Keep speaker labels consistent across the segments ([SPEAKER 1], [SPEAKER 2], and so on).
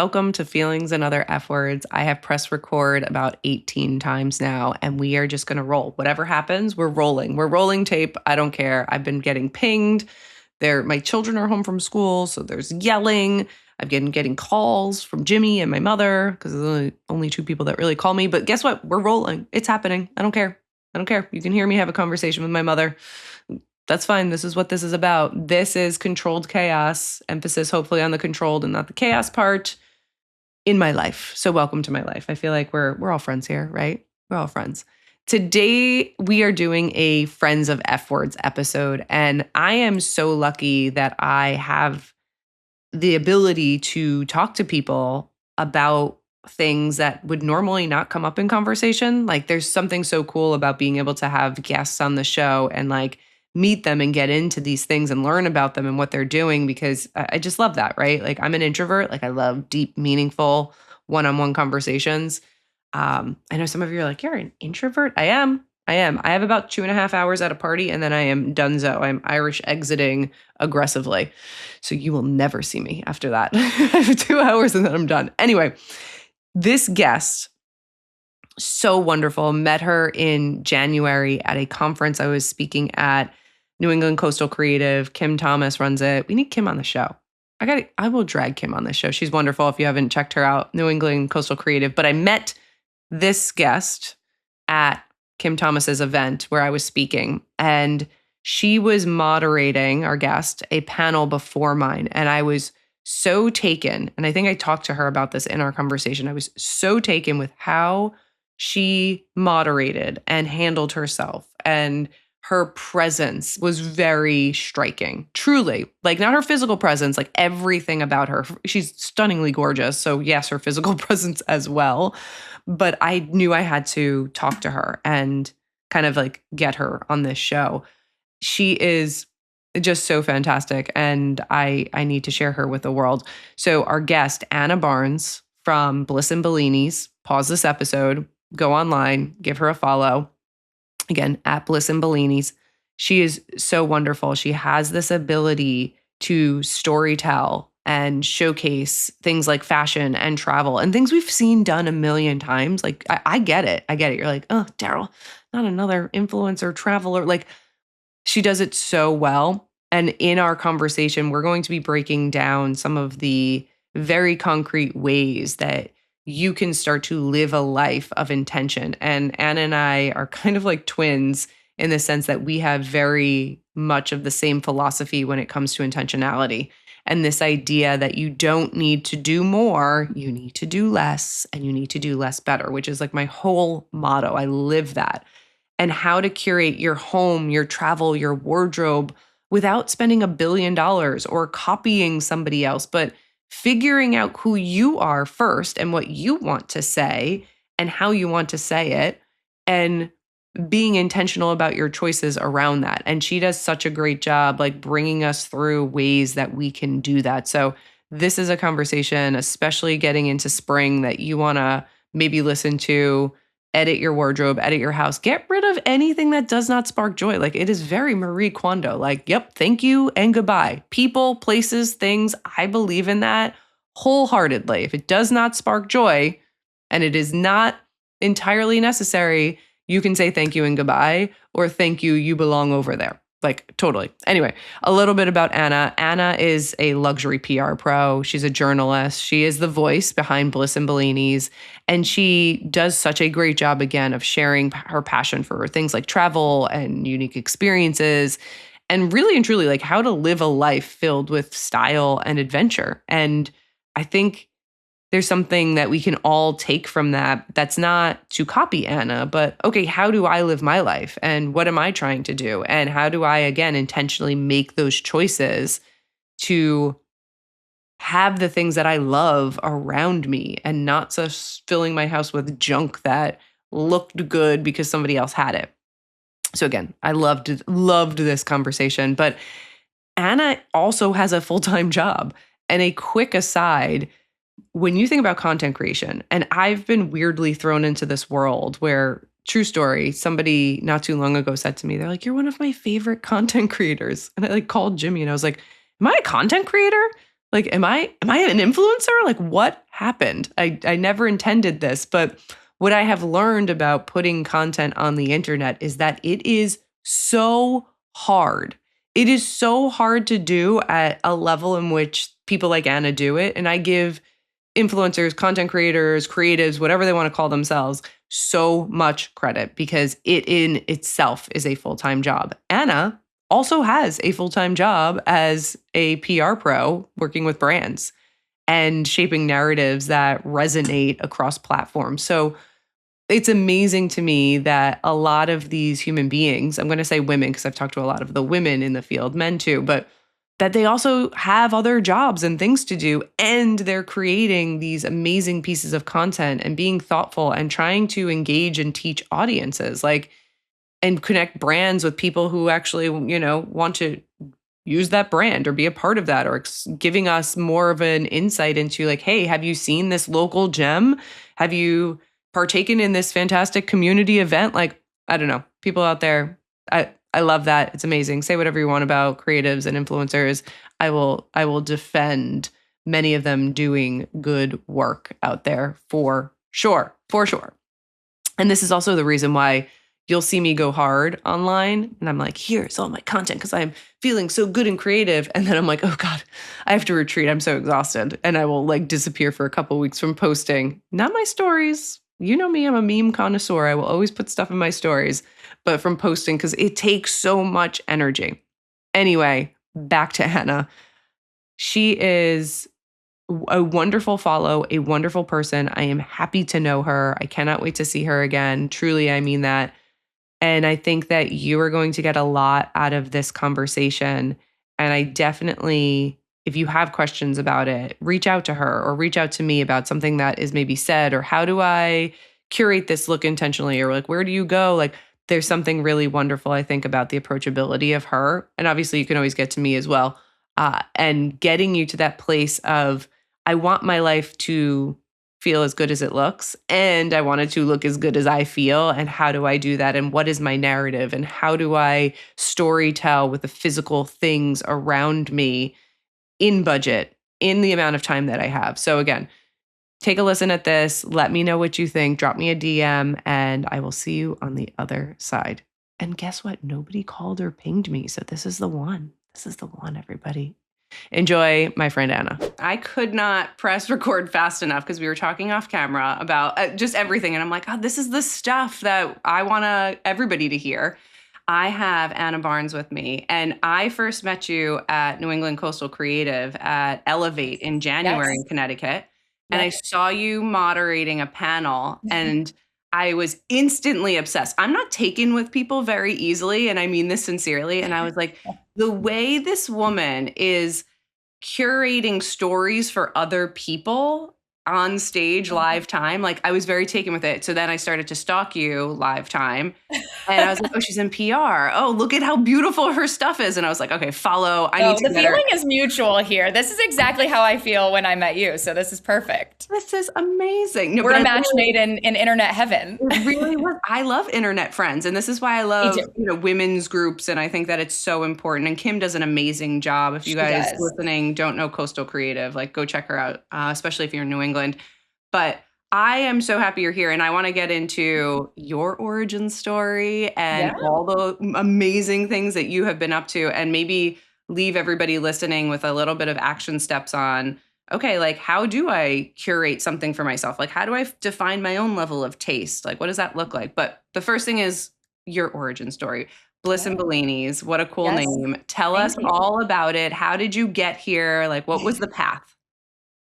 [SPEAKER 1] welcome to Feelings and Other F Words. I have pressed record about 18 times now, and we are just going to roll. Whatever happens, we're rolling. We're rolling tape. I don't care. I've been getting pinged. My children are home from school, so there's yelling. I've been getting calls from Jimmy and my mother because there's only two people that really call me. But guess what? We're rolling. It's happening. I don't care. I don't care. You can hear me have a conversation with my mother. That's fine. This is what this is about. This is controlled chaos, emphasis hopefully on the controlled and not the chaos part in my life. So welcome to my life. I feel like we're all friends here, right? We're all friends. Today, we are doing a Friends of F Words episode, and I am so lucky that I have the ability to talk to people about things that would normally not come up in conversation. Like there's something so cool about being able to have guests on the show and like meet them and get into these things and learn about them and what they're doing, because I just love that, right? Like I'm an introvert. Like I love deep, meaningful one-on-one conversations. I know some of you are like, you're an introvert? I am. I have about 2.5 hours at a party and then I am donezo. I'm Irish exiting aggressively. So you will never see me after that. I have 2 hours and then I'm done. Anyway, this guest, so wonderful. Met her in January at a conference I was speaking at. New England Coastal Creative. Kim Thomas runs it. We need Kim on the show. I will drag Kim on this show. She's wonderful if you haven't checked her out, New England Coastal Creative. But I met this guest at Kim Thomas's event where I was speaking, and she was moderating, our guest, a panel before mine. And I was so taken, and I think I talked to her about this in our conversation. I was so taken with how she moderated and handled herself, and her presence was very striking, truly. Like not her physical presence, like everything about her. She's stunningly gorgeous. So yes, her physical presence as well. But I knew I had to talk to her and kind of like get her on this show. She is just so fantastic. And I need to share her with the world. So our guest, Anna Barnes from Bliss and Bellinis, pause this episode, go online, give her a follow. Again, at Bliss and Bellinis. She is so wonderful. She has this ability to storytell and showcase things like fashion and travel and things we've seen done a million times. Like, I get it. I get it. You're like, oh, Daryl, not another influencer traveler. Like, she does it so well. And in our conversation, we're going to be breaking down some of the very concrete ways that you can start to live a life of intention. And Anna and I are kind of like twins in the sense that we have very much of the same philosophy when it comes to intentionality. And this idea that you don't need to do more, you need to do less, and you need to do less better, which is like my whole motto. I live that. And how to curate your home, your travel, your wardrobe without spending $1 billion or copying somebody else, but figuring out who you are first and what you want to say and how you want to say it, and being intentional about your choices around that. And she does such a great job like bringing us through ways that we can do that. So this is a conversation, especially getting into spring, that you want to maybe listen to, edit your wardrobe, edit your house, get rid of anything that does not spark joy. Like it is very Marie Kondo, like, yep, thank you and goodbye. People, places, things, I believe in that wholeheartedly. If it does not spark joy and it is not entirely necessary, you can say thank you and goodbye, or thank you, you belong over there. Like totally. Anyway, a little bit about Anna. Anna is a luxury PR pro. She's a journalist. She is the voice behind Bliss and Bellinis. And she does such a great job, again, of sharing her passion for things like travel and unique experiences, and really and truly like how to live a life filled with style and adventure. And I think there's something that we can all take from that. That's not to copy Anna, but okay, how do I live my life? And what am I trying to do? And how do I, again, intentionally make those choices to have the things that I love around me and not just filling my house with junk that looked good because somebody else had it. So again, I loved this conversation, but Anna also has a full-time job. And a quick aside, when you think about content creation, and I've been weirdly thrown into this world where, true story, somebody not too long ago said to me, they're like, you're one of my favorite content creators. And I like called Jimmy and I was like, am I a content creator? Like, am I an influencer? Like, what happened? I never intended this, but what I have learned about putting content on the internet is that it is so hard. It is so hard to do at a level in which people like Anna do it. And I give influencers, content creators, creatives, whatever they want to call themselves, so much credit because it in itself is a full-time job. Anna also has a full-time job as a PR pro working with brands and shaping narratives that resonate across platforms. So it's amazing to me that a lot of these human beings, I'm going to say women because I've talked to a lot of the women in the field, men too, but that they also have other jobs and things to do. And they're creating these amazing pieces of content and being thoughtful and trying to engage and teach audiences, like, and connect brands with people who actually, want to use that brand or be a part of that, or giving us more of an insight into like, hey, have you seen this local gem? Have you partaken in this fantastic community event? Like, I don't know, people out there, I love that. It's amazing. Say whatever you want about creatives and influencers. I will defend many of them doing good work out there for sure. For sure. And this is also the reason why you'll see me go hard online. And I'm like, here's all my content because I'm feeling so good and creative. And then I'm like, oh God, I have to retreat. I'm so exhausted. And I will like disappear for a couple weeks from posting. Not my stories. You know me, I'm a meme connoisseur. I will always put stuff in my stories, but from posting because it takes so much energy. Anyway, back to Hannah. She is a wonderful follow, a wonderful person. I am happy to know her. I cannot wait to see her again. Truly, I mean that. And I think that you are going to get a lot out of this conversation. And I definitely, if you have questions about it, reach out to her or reach out to me about something that is maybe said, or how do I curate this look intentionally, or like, where do you go? Like, there's something really wonderful, I think, about the approachability of her. And obviously, you can always get to me as well. And getting you to that place of, I want my life to feel as good as it looks, and I want it to look as good as I feel. And how do I do that? And what is my narrative? And how do I story tell with the physical things around me in budget, in the amount of time that I have? So again, take a listen at this. Let me know what you think. Drop me a DM, and I will see you on the other side. And guess what? Nobody called or pinged me. So this is the one. This is the one, everybody. Enjoy, my friend Anna. I could not press record fast enough because we were talking off camera about just everything. And I'm like, oh, this is the stuff that I want everybody to hear. I have Anna Barnes with me. And I first met you at New England Coastal Creative at Elevate in January in Connecticut. And I saw you moderating a panel and I was instantly obsessed. I'm not taken with people very easily, and I mean this sincerely. And I was like, the way this woman is curating stories for other people on stage live time, like I was very taken with it. So then I started to stalk you live time. And I was like, oh, she's in PR. Oh, look at how beautiful her stuff is. And I was like, okay, follow. I need to
[SPEAKER 2] the feeling is mutual here. This is exactly how I feel when I met you. So this is perfect.
[SPEAKER 1] This is amazing.
[SPEAKER 2] No, we're a match made in internet heaven.
[SPEAKER 1] It really was. I love internet friends. And this is why I love, women's groups. And I think that it's so important. And Kim does an amazing job. If you guys listening don't know Coastal Creative, like go check her out, especially if you're in New England. But I am so happy you're here, and I want to get into your origin story and all the amazing things that you have been up to, and maybe leave everybody listening with a little bit of action steps on, okay, like how do I curate something for myself? Like how do I define my own level of taste? Like what does that look like? But the first thing is your origin story. Bliss and Bellinis, what a cool name. Tell us all about it. How did you get here? Like what was the path?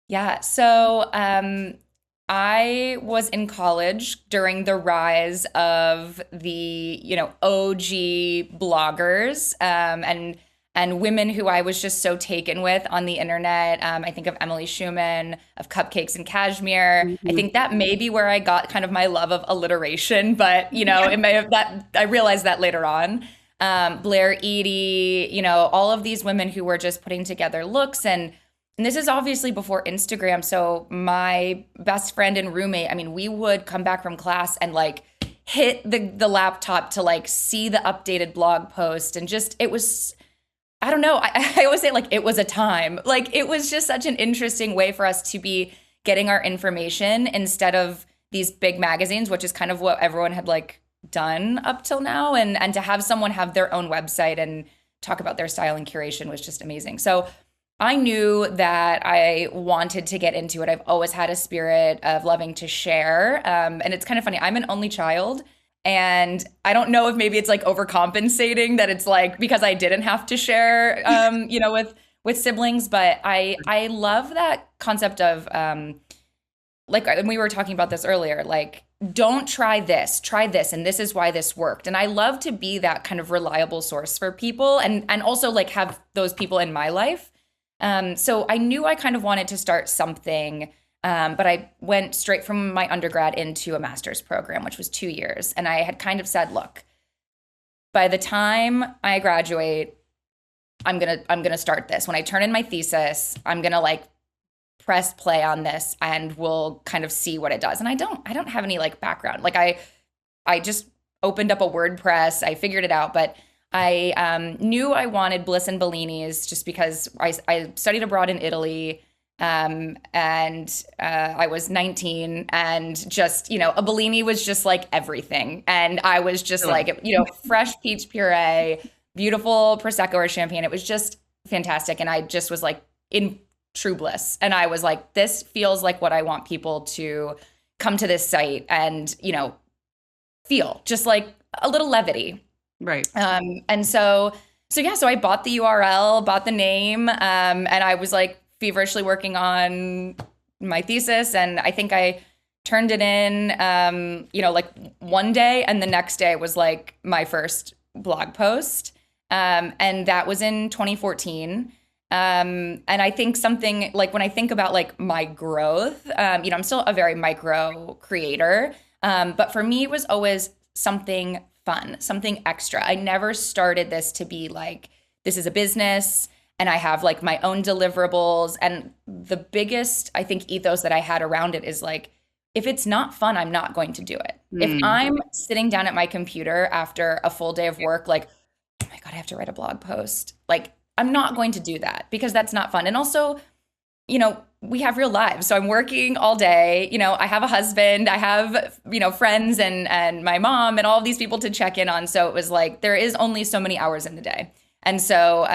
[SPEAKER 2] Yeah, so I was in college during the rise of the, OG bloggers and women who I was just so taken with on the internet. I think of Emily Schumann, of Cupcakes and Cashmere. Mm-hmm. I think that may be where I got kind of my love of alliteration, but it may have that I realized that later on. Blair Eady, all of these women who were just putting together looks, and this is obviously before Instagram. So my best friend and roommate, we would come back from class and like hit the laptop to like see the updated blog post. And just, it was I don't know. I always say like it was a time. Like it was just such an interesting way for us to be getting our information instead of these big magazines, which is kind of what everyone had like done up till now. And to have someone have their own website and talk about their style and curation was just amazing. So I knew that I wanted to get into it. I've always had a spirit of loving to share. And it's kind of funny. I'm an only child. And I don't know if maybe it's like overcompensating that it's like because I didn't have to share, with siblings. But I love that concept of like, and we were talking about this earlier, like, don't try this, and this is why this worked. And I love to be that kind of reliable source for people and also like have those people in my life. So I knew I kind of wanted to start something, but I went straight from my undergrad into a master's program, which was 2 years. And I had kind of said, look, by the time I graduate, I'm gonna start this. When I turn in my thesis, I'm gonna like press play on this and we'll kind of see what it does. And I don't have any like background. Like I just opened up a WordPress, I figured it out, but I knew I wanted Bliss and Bellinis just because I studied abroad in Italy, and I was 19, and just, a Bellini was just like everything. And I was just like, fresh peach puree, beautiful Prosecco or champagne. It was just fantastic. And I just was like in true bliss. And I was like, this feels like what I want people to come to this site and, feel just like a little levity.
[SPEAKER 1] Right.
[SPEAKER 2] And so I bought the URL, bought the name, and I was like feverishly working on my thesis. And I think I turned it in, like one day, and the next day was like my first blog post. And that was in 2014. And I think something like when I think about like my growth, I'm still a very micro creator. But for me, it was always something fun, something extra. I never started this to be like, this is a business and I have like my own deliverables. And the biggest, I think, ethos that I had around it is like, if it's not fun, I'm not going to do it. If I'm sitting down at my computer after a full day of work, like, oh my God, I have to write a blog post. Like, I'm not going to do that because that's not fun. And also, we have real lives. So I'm working all day. I have a husband, I have, friends and my mom and all of these people to check in on. So it was like, there is only so many hours in the day. And so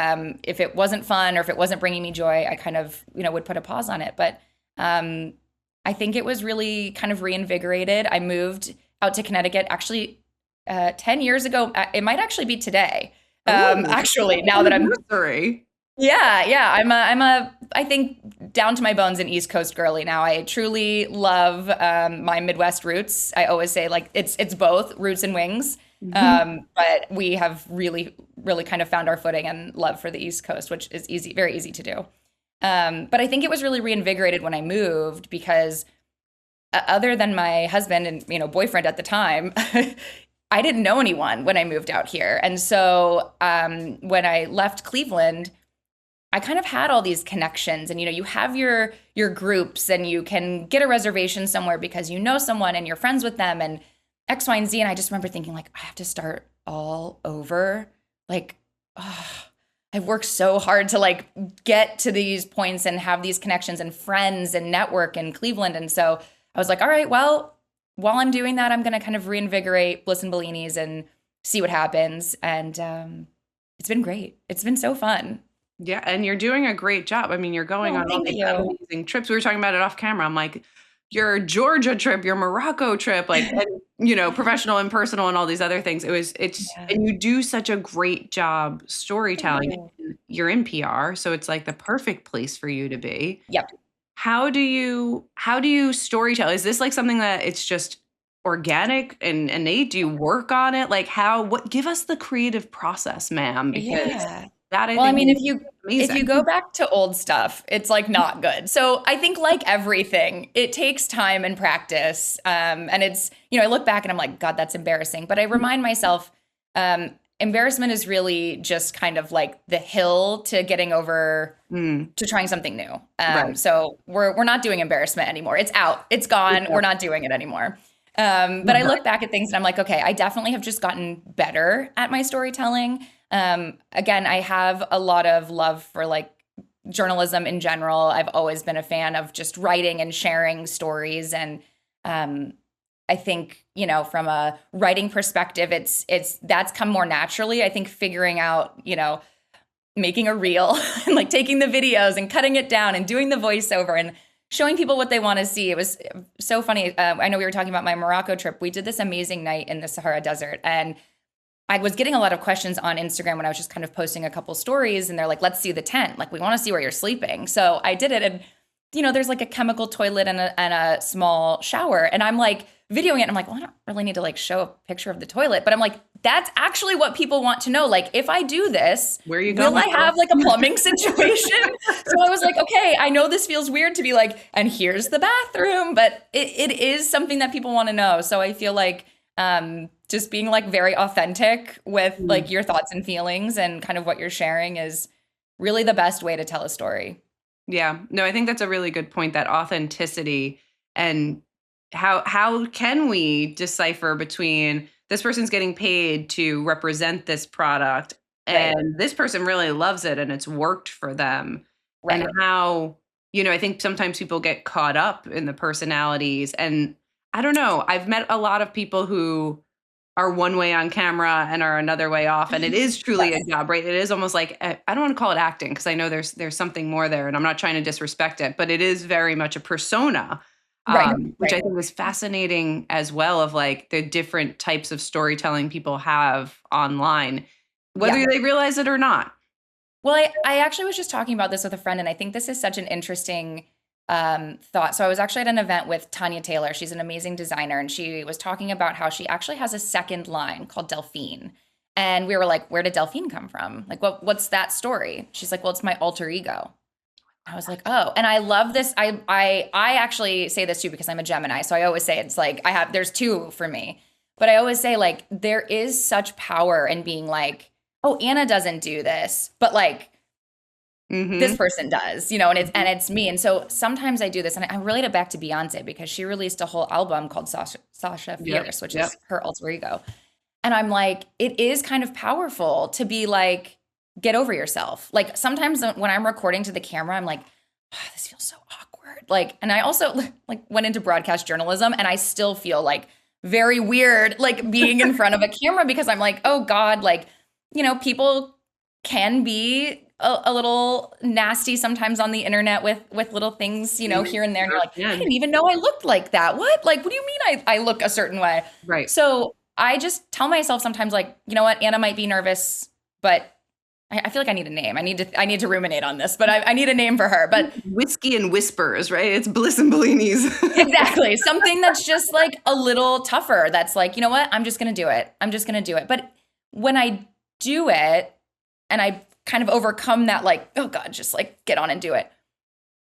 [SPEAKER 2] if it wasn't fun or if it wasn't bringing me joy, I kind of, would put a pause on it. But I think it was really kind of reinvigorated. I moved out to Connecticut actually 10 years ago. It might actually be today. Actually, now that I'm Yeah. I'm a I think down to my bones an East Coast girly now. I truly love my Midwest roots. I always say like it's both roots and wings. But we have really, really kind of found our footing and love for the East Coast, which is easy, very easy to do. But I think it was really reinvigorated when I moved because other than my husband and boyfriend at the time, I didn't know anyone when I moved out here. And so when I left Cleveland, I kind of had all these connections and, you have your groups and you can get a reservation somewhere because you know someone and you're friends with them and X, Y, and Z. And I just remember thinking like, I have to start all over. Like, I've worked so hard to like get to these points and have these connections and friends and network in Cleveland. And so I was like, all right, well, while I'm doing that, I'm going to kind of reinvigorate Bliss and Bellinis and see what happens. And it's been great. It's been so fun.
[SPEAKER 1] Yeah, and you're doing a great job. I mean, you're going on all these amazing trips. We were talking about it off camera. I'm like, your Georgia trip, your Morocco trip, like, and, professional and personal and all these other things. And you do such a great job storytelling. You're in PR, so it's like the perfect place for you to be.
[SPEAKER 2] Yep.
[SPEAKER 1] How do you storytell? Is this like something that it's just organic and innate? Do you work on it? Like give us the creative process, ma'am, because that I think
[SPEAKER 2] if you go back to old stuff, it's like not good. So I think like everything, it takes time and practice. And it's, I look back and I'm like, God, that's embarrassing. But I remind myself, embarrassment is really just kind of like the hill to getting over to trying something new. Right. So we're not doing embarrassment anymore. It's out. It's gone. We're not doing it anymore. But I look back at things and I'm like, okay, I definitely have just gotten better at my storytelling. Again, I have a lot of love for like journalism in general. I've always been a fan of just writing and sharing stories. And I think, from a writing perspective, it's that's come more naturally. I think figuring out, making a reel and like taking the videos and cutting it down and doing the voiceover and showing people what they want to see. It was so funny. I know we were talking about my Morocco trip. We did this amazing night in the Sahara Desert, and I was getting a lot of questions on Instagram when I was just kind of posting a couple stories, and they're like, let's see the tent. Like, we want to see where you're sleeping. So I did it. And, there's like a chemical toilet and a small shower. And I'm like videoing it. And I'm like, well, I don't really need to like show a picture of the toilet. But I'm like, that's actually what people want to know. Like, if I do this,
[SPEAKER 1] where are you going?
[SPEAKER 2] Will I have like a plumbing situation? So I was like, okay, I know this feels weird to be like, and here's the bathroom. But it is something that people want to know. So I feel like just being like very authentic with like your thoughts and feelings and kind of what you're sharing is really the best way to tell a story.
[SPEAKER 1] Yeah, no, I think that's a really good point, that authenticity, and how can we decipher between this person's getting paid to represent this product
[SPEAKER 2] Right.
[SPEAKER 1] and this person really loves it and it's worked for them.
[SPEAKER 2] Right.
[SPEAKER 1] And how, I think sometimes people get caught up in the personalities, and I don't know, I've met a lot of people who are one way on camera and are another way off. And it is truly a job, right? It is almost like, I don't want to call it acting, because I know there's something more there, and I'm not trying to disrespect it, but it is very much a persona, which I think is fascinating as well, of like the different types of storytelling people have online, whether they realize it or not.
[SPEAKER 2] Well, I actually was just talking about this with a friend, and I think this is such an interesting thought. So I was actually at an event with Tanya Taylor. She's an amazing designer, and she was talking about how she actually has a second line called Delphine. And we were like, where did Delphine come from? Like, what's that story? She's like, well, it's my alter ego. I was like, oh, and I love this. I actually say this too because I'm a Gemini. So I always say it's like there's two for me. But I always say like there is such power in being like, oh, Anna doesn't do this, but like this person does, and it's me. And so sometimes I do this, and I relate it back to Beyonce because she released a whole album called Sasha Fierce, which is her alter ego. And I'm like, it is kind of powerful to be like, get over yourself. Like sometimes when I'm recording to the camera, I'm like, oh, this feels so awkward. Like, and I also like went into broadcast journalism, and I still feel like very weird, like being in front of a camera, because I'm like, oh God, like, people can be a little nasty sometimes on the internet with little things, here and there. And you're like, I didn't even know I looked like that. What? Like, what do you mean I look a certain way?
[SPEAKER 1] Right.
[SPEAKER 2] So I just tell myself sometimes like, you know what, Anna might be nervous, but I feel like I need a name. I need to ruminate on this, but I need a name for her. But
[SPEAKER 1] Whiskey and Whispers, right? It's Bliss and Bellinis.
[SPEAKER 2] Exactly. Something that's just like a little tougher. That's like, you know what? I'm just going to do it. I'm just going to do it. But when I do it and I kind of overcome that, like, oh God, just like get on and do it,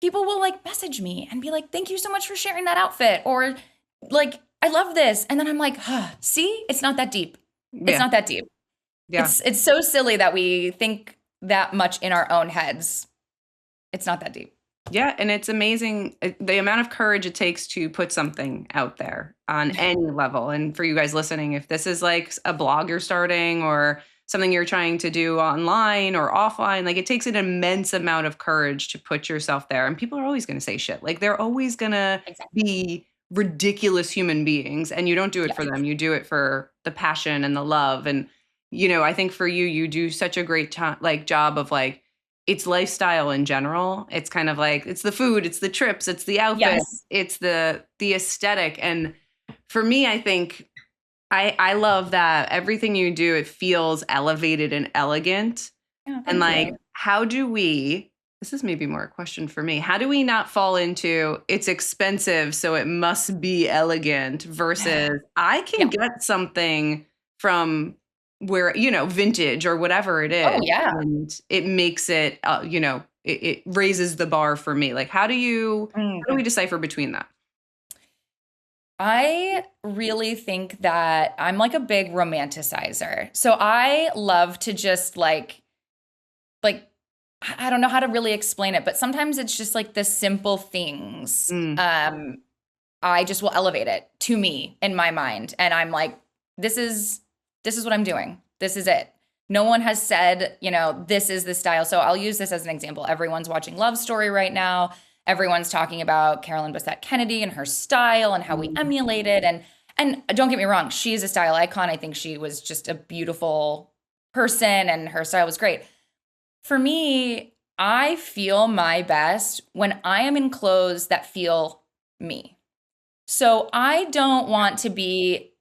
[SPEAKER 2] people will like message me and be like, thank you so much for sharing that outfit. Or like, I love this. And then I'm like, see, it's not that deep. It's not that deep. Yeah. It's so silly that we think that much in our own heads. It's not that deep.
[SPEAKER 1] Yeah. And it's amazing the amount of courage it takes to put something out there on any level. And for you guys listening, if this is like a blog you're starting or something you're trying to do online or offline, like it takes an immense amount of courage to put yourself there. And people are always going to say shit. Like they're always going to be ridiculous human beings, and you don't do it for them. You do it for the passion and the love. And, I think for you, you do such a great job of like, it's lifestyle in general. It's kind of like, it's the food, it's the trips, it's the outfits, it's the aesthetic. And for me, I think I love that everything you do, it feels elevated and elegant. And like, how do we, this is maybe more a question for me, how do we not fall into it's expensive, so it must be elegant versus I can get something from where, vintage or whatever it is.
[SPEAKER 2] Oh, yeah.
[SPEAKER 1] And it makes it, it raises the bar for me. Like, how do we decipher between that?
[SPEAKER 2] I really think that I'm like a big romanticizer. So I love to just like, I don't know how to really explain it, but sometimes it's just like the simple things I just will elevate it to me in my mind. And I'm like, this is what I'm doing. This is it. No one has said, this is the style. So I'll use this as an example. Everyone's watching Love Story right now. Everyone's talking about Carolyn Bessette Kennedy and her style and how we emulate it. And don't get me wrong, she's a style icon. I think she was just a beautiful person and her style was great. For me, I feel my best when I am in clothes that feel me. So I don't want to be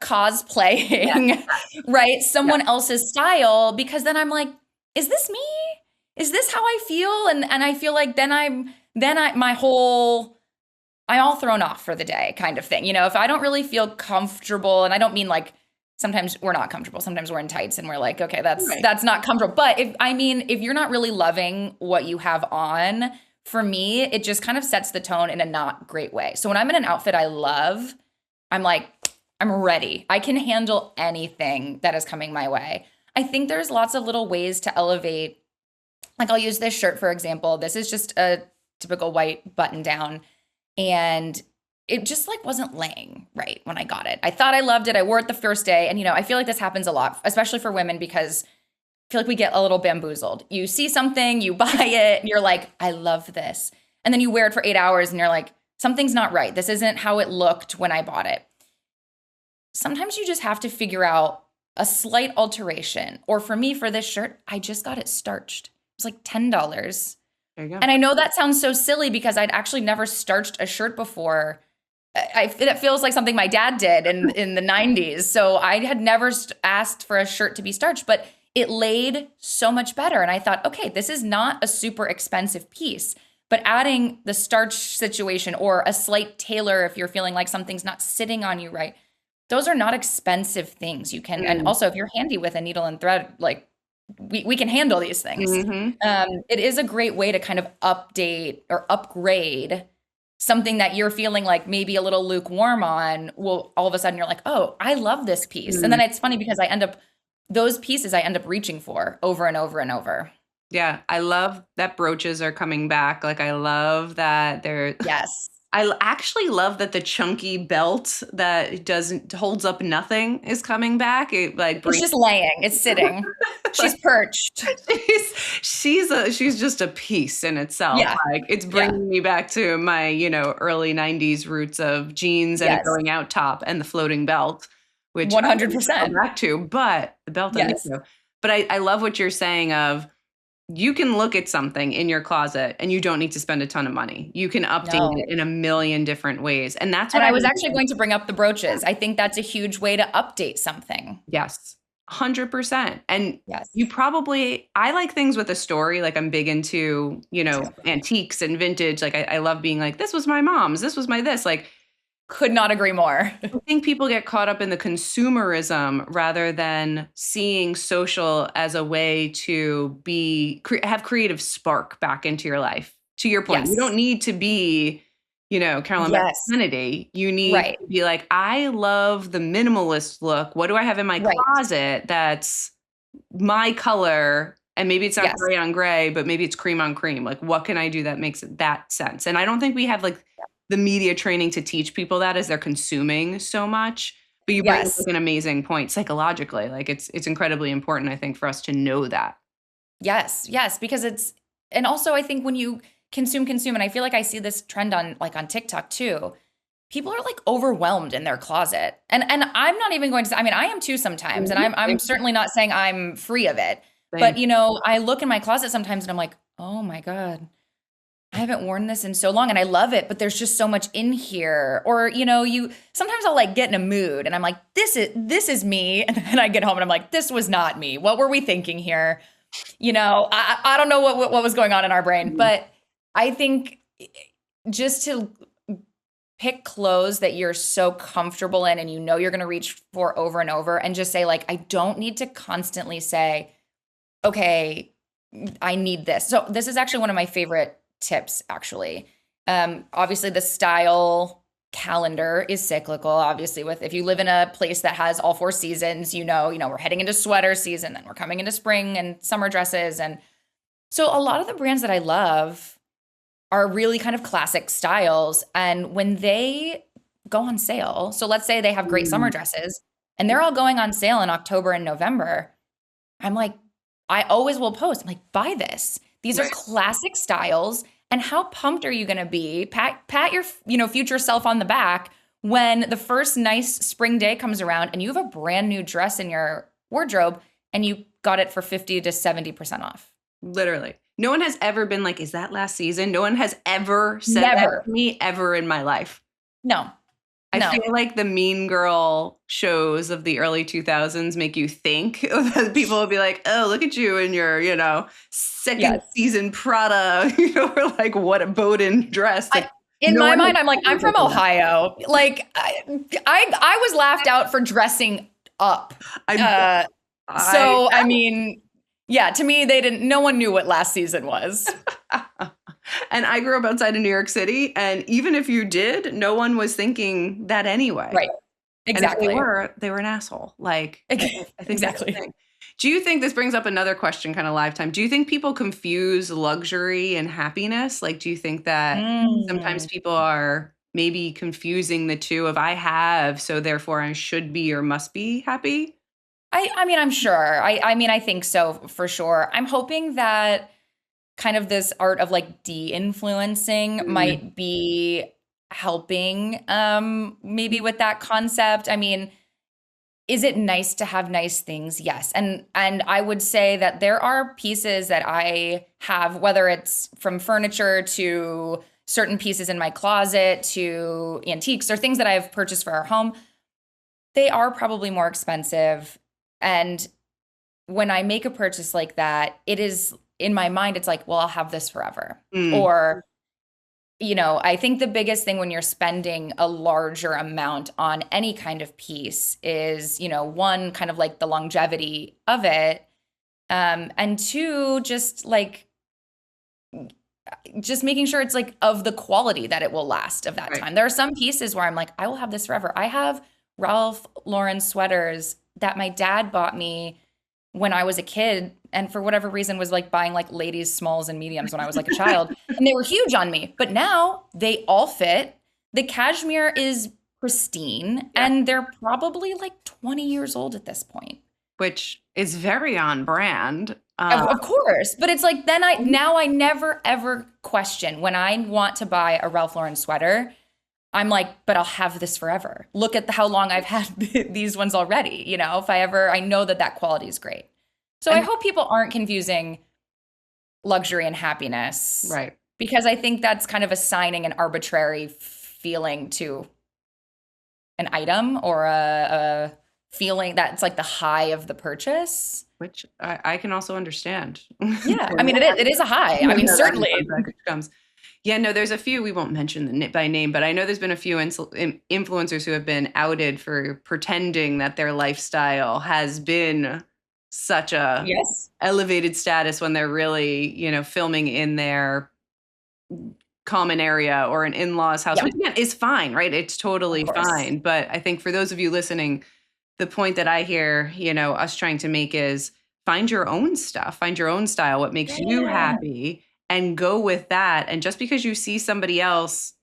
[SPEAKER 2] cosplaying, right? Someone else's style, because then I'm like, is this me? Is this how I feel? And I feel like then I'm all thrown off for the day kind of thing. If I don't really feel comfortable, and I don't mean like sometimes we're not comfortable. Sometimes we're in tights and we're like, okay, that's not comfortable. But if you're not really loving what you have on, for me, it just kind of sets the tone in a not great way. So when I'm in an outfit I love, I'm like, I'm ready. I can handle anything that is coming my way. I think there's lots of little ways to elevate. Like I'll use this shirt, for example. This is just a typical white button down. And it just like wasn't laying right when I got it. I thought I loved it. I wore it the first day. And, I feel like this happens a lot, especially for women, because I feel like we get a little bamboozled. You see something, you buy it, and you're like, I love this. And then you wear it for 8 hours and you're like, something's not right. This isn't how it looked when I bought it. Sometimes you just have to figure out a slight alteration. Or for me, for this shirt, I just got it starched. It was like $10.
[SPEAKER 1] There you go.
[SPEAKER 2] And I know that sounds so silly because I'd actually never starched a shirt before. It feels like something my dad did in the 90s. So I had never asked for a shirt to be starched, but it laid so much better. And I thought, okay, this is not a super expensive piece, but adding the starch situation or a slight tailor if you're feeling like something's not sitting on you right, those are not expensive things. You can, and also if you're handy with a needle and thread, like we can handle these things. It is a great way to kind of update or upgrade something that you're feeling like maybe a little lukewarm on. Well, all of a sudden you're like, oh, I love this piece. And then it's funny because those pieces I end up reaching for over and over and over.
[SPEAKER 1] Yeah. I love that brooches are coming back. Like I love that they're,
[SPEAKER 2] yes.
[SPEAKER 1] I actually love that the chunky belt that holds up nothing is coming back.
[SPEAKER 2] It's just laying. It's sitting. She's perched.
[SPEAKER 1] She's just a piece in itself.
[SPEAKER 2] Yeah.
[SPEAKER 1] Like it's bringing me back to my, early 90s roots of jeans and a going out top and the floating belt, which
[SPEAKER 2] 100%
[SPEAKER 1] I go back to, but the belt. But I love what you're saying of, you can look at something in your closet and you don't need to spend a ton of money. You can update it in a million different ways. And that's what
[SPEAKER 2] I was actually going to bring up the brooches. I think that's a huge way to update something.
[SPEAKER 1] Yes. 100%. And I like things with a story. Like I'm big into, antiques and vintage. Like I love being like, this was my mom's, this was my this. Like,
[SPEAKER 2] could not agree more.
[SPEAKER 1] I think people get caught up in the consumerism rather than seeing social as a way to have creative spark back into your life. To your point, you don't need to be, Carolyn Bessette Kennedy. You need to be like, I love the minimalist look. What do I have in my closet that's my color? And maybe it's not gray on gray, but maybe it's cream on cream. Like, what can I do that makes that sense? And I don't think we have like the media training to teach people that as they're consuming so much. But you bring up an amazing point psychologically. Like it's incredibly important, I think, for us to know that.
[SPEAKER 2] Yes, because and also I think when you consume, and I feel like I see this trend on TikTok too. People are like overwhelmed in their closet. And I'm not even going to say, I mean, I am too sometimes. And I'm certainly not saying I'm free of it. But I look in my closet sometimes and I'm like, oh my God, I haven't worn this in so long and I love it, but there's just so much in here. Or, sometimes I'll like get in a mood and I'm like, this is me. And then I get home and I'm like, this was not me. What were we thinking here? I don't know what was going on in our brain, but I think just to pick clothes that you're so comfortable in and you're going to reach for over and over and just say like, I don't need to constantly say, okay, I need this. So this is actually one of my favorite tips, actually. Obviously, the style calendar is cyclical. Obviously, if you live in a place that has all 4 seasons, we're heading into sweater season, then we're coming into spring and summer dresses. And so a lot of the brands that I love are really kind of classic styles. And when they go on sale. So let's say they have great summer dresses and they're all going on sale in October and November. I'm like, I always will post. I'm like, buy this. These are classic styles. And how pumped are you going to be? Pat your, future self on the back when the first nice spring day comes around and you have a brand new dress in your wardrobe and you got it for 50 to 70% off.
[SPEAKER 1] Literally. No one has ever been like, is that last season? No one has ever said that to me ever in my life.
[SPEAKER 2] No.
[SPEAKER 1] I feel like the Mean Girl shows of the early 2000s make you think that people will be like, oh, look at you in your, second season Prada, or like what a Bowden dress. Like,
[SPEAKER 2] in my mind, I'm like, I'm from Ohio. Like I was laughed out for dressing up. I mean, yeah, to me, no one knew what last season was.
[SPEAKER 1] And I grew up outside of New York City. And even if you did, no one was thinking that anyway.
[SPEAKER 2] Right. Exactly.
[SPEAKER 1] And if they were an asshole. Like, I think
[SPEAKER 2] exactly.
[SPEAKER 1] That's the thing. Do you think this brings up another question, kind of lifetime? Do you think people confuse luxury and happiness? Like, do you think that sometimes people are maybe confusing the two of I have, so therefore I should be or must be happy?
[SPEAKER 2] I mean, I'm sure. I mean, I think so for sure. I'm hoping that kind of this art of like de-influencing might be helping maybe with that concept. I mean, is it nice to have nice things? Yes. And I would say that there are pieces that I have, whether it's from furniture to certain pieces in my closet to antiques or things that I've purchased for our home, they are probably more expensive. And when I make a purchase like that, it is in my mind, it's like, well, I'll have this forever. Or, I think the biggest thing when you're spending a larger amount on any kind of piece is, one, kind of like the longevity of it. And two, just making sure it's like of the quality that it will last of that time. There are some pieces where I'm like, I will have this forever. I have Ralph Lauren sweaters that my dad bought me when I was a kid, and for whatever reason was like buying like ladies smalls and mediums when I was like a child, and they were huge on me, but now they all fit. The cashmere is pristine and they're probably like 20 years old at this point.
[SPEAKER 1] Which is very on brand.
[SPEAKER 2] Of course, but it's like then I never ever question when I want to buy a Ralph Lauren sweater. I'm like, but I'll have this forever. Look at how long I've had these ones already. If I know that quality is great. So I hope people aren't confusing luxury and happiness.
[SPEAKER 1] Right.
[SPEAKER 2] Because I think that's kind of assigning an arbitrary feeling to an item or a feeling that's like the high of the purchase.
[SPEAKER 1] Which I can also understand.
[SPEAKER 2] Yeah. I mean, it is a high. I mean, certainly.
[SPEAKER 1] Yeah, no, there's a few, we won't mention by name, but I know there's been a few influencers who have been outed for pretending that their lifestyle has been such a elevated status when they're really, filming in their common area or an in-law's house, which again is fine, right? It's totally fine. But I think for those of you listening, the point that I hear, us trying to make is find your own stuff, find your own style, what makes you happy. And go with that. And just because you see somebody else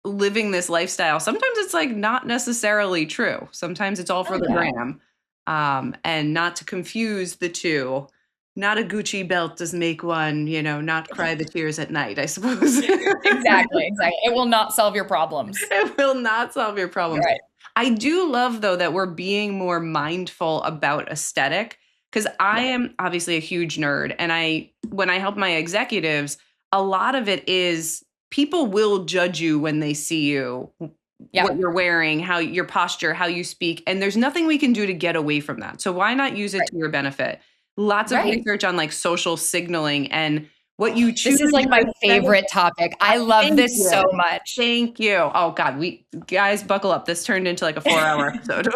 [SPEAKER 1] living this lifestyle, sometimes it's like not necessarily true. Sometimes it's all for the gram. And not to confuse the two. Not a Gucci belt does make one, not cry the tears at night, I suppose.
[SPEAKER 2] Exactly. It will not solve your problems.
[SPEAKER 1] It will not solve your problems.
[SPEAKER 2] Right.
[SPEAKER 1] I do love, though, that we're being more mindful about aesthetic. Because I am obviously a huge nerd. And when I help my executives, a lot of it is people will judge you when they see you, what you're wearing, how your posture, how you speak. And there's nothing we can do to get away from that. So why not use it to your benefit? Lots of research on like social signaling and what you choose.
[SPEAKER 2] This is like my favorite topic. I love this so much.
[SPEAKER 1] Thank you. Oh God, guys, buckle up. This turned into like a 4-hour episode.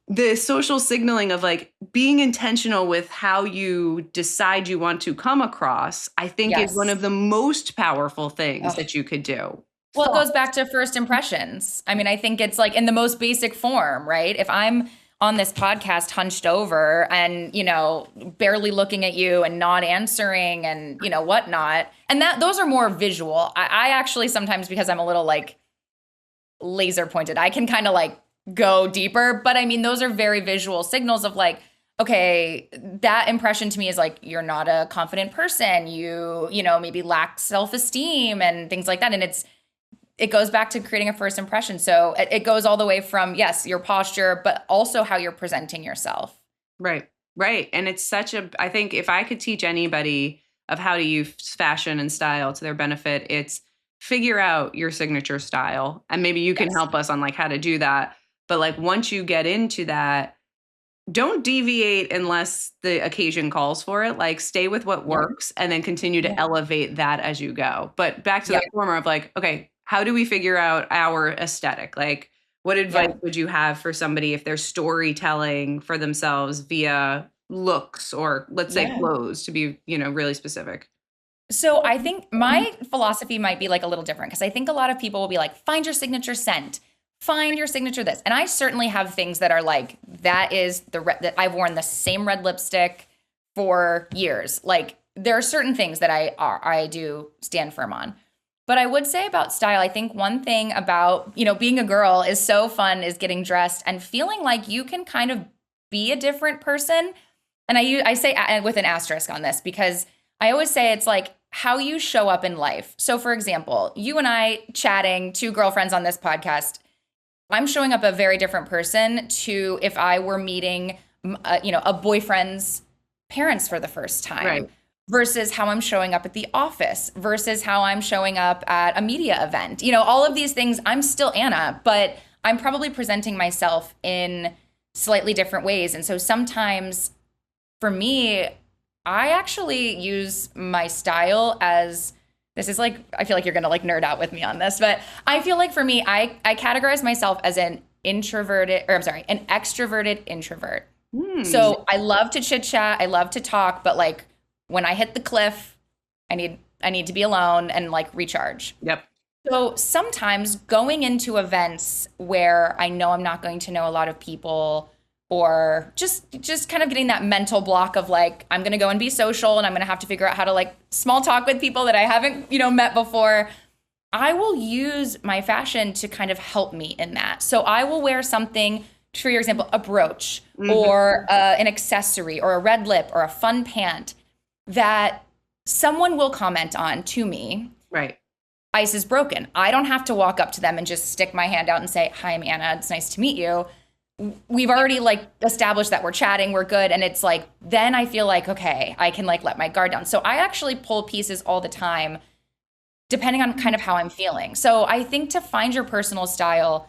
[SPEAKER 1] The social signaling of like being intentional with how you decide you want to come across, I think is one of the most powerful things that you could do.
[SPEAKER 2] Well, it goes back to first impressions. I mean, I think it's like in the most basic form, right? If I'm on this podcast hunched over and, barely looking at you and not answering and, whatnot, and those are more visual. I actually sometimes, because I'm a little like laser pointed. I can kind of like go deeper, but I mean, those are very visual signals of like, okay, that impression to me is like, you're not a confident person. You know, maybe lack self-esteem and things like that. And it goes back to creating a first impression. So it goes all the way from, yes, your posture, but also how you're presenting yourself.
[SPEAKER 1] Right. Right. And it's I think if I could teach anybody of how to use fashion and style to their benefit, it's figure out your signature style. And maybe you can help us on like how to do that. But like once you get into that, don't deviate unless the occasion calls for it. Like stay with what works and then continue to elevate that as you go. But back to that former of like, okay, how do we figure out our aesthetic? Like what advice would you have for somebody if they're storytelling for themselves via looks or let's say clothes to be, you know, really specific?
[SPEAKER 2] So I think my philosophy might be like a little different because I think a lot of people will be like, find your signature scent, find your signature this. And I certainly have things that are like, that is that I've worn the same red lipstick for years. Like there are certain things that I do stand firm on. But I would say about style, I think one thing about, you know, being a girl is so fun is getting dressed and feeling like you can kind of be a different person. And I say with an asterisk on this because I always say it's like how you show up in life. So for example, you and I chatting, two girlfriends on this podcast, I'm showing up a very different person to if I were meeting, you know, a boyfriend's parents for the first time.
[SPEAKER 1] Right.
[SPEAKER 2] Versus how I'm showing up at the office versus how I'm showing up at a media event. You know, all of these things, I'm still Anna, but I'm probably presenting myself in slightly different ways. And so sometimes for me, I actually use my style as, this is like, I feel like you're going to like nerd out with me on this, but I feel like for me, I categorize myself as an extroverted introvert. So I love to chit chat. I love to talk, but like, when I hit the cliff, I need to be alone and like recharge.
[SPEAKER 1] Yep.
[SPEAKER 2] So sometimes going into events where I know I'm not going to know a lot of people or just kind of getting that mental block of like, I'm going to go and be social and I'm going to have to figure out how to like small talk with people that I haven't, you know, met before. I will use my fashion to kind of help me in that. So I will wear something, for your example, a brooch or an accessory or a red lip or a fun pant that someone will comment on to me.
[SPEAKER 1] Right.
[SPEAKER 2] Ice is broken. I don't have to walk up to them and just stick my hand out and say, hi, I'm Anna. It's nice to meet you. We've already like established that we're chatting, we're good. And it's like, then I feel like, okay, I can like let my guard down. So I actually pull pieces all the time, depending on kind of how I'm feeling. So I think to find your personal style,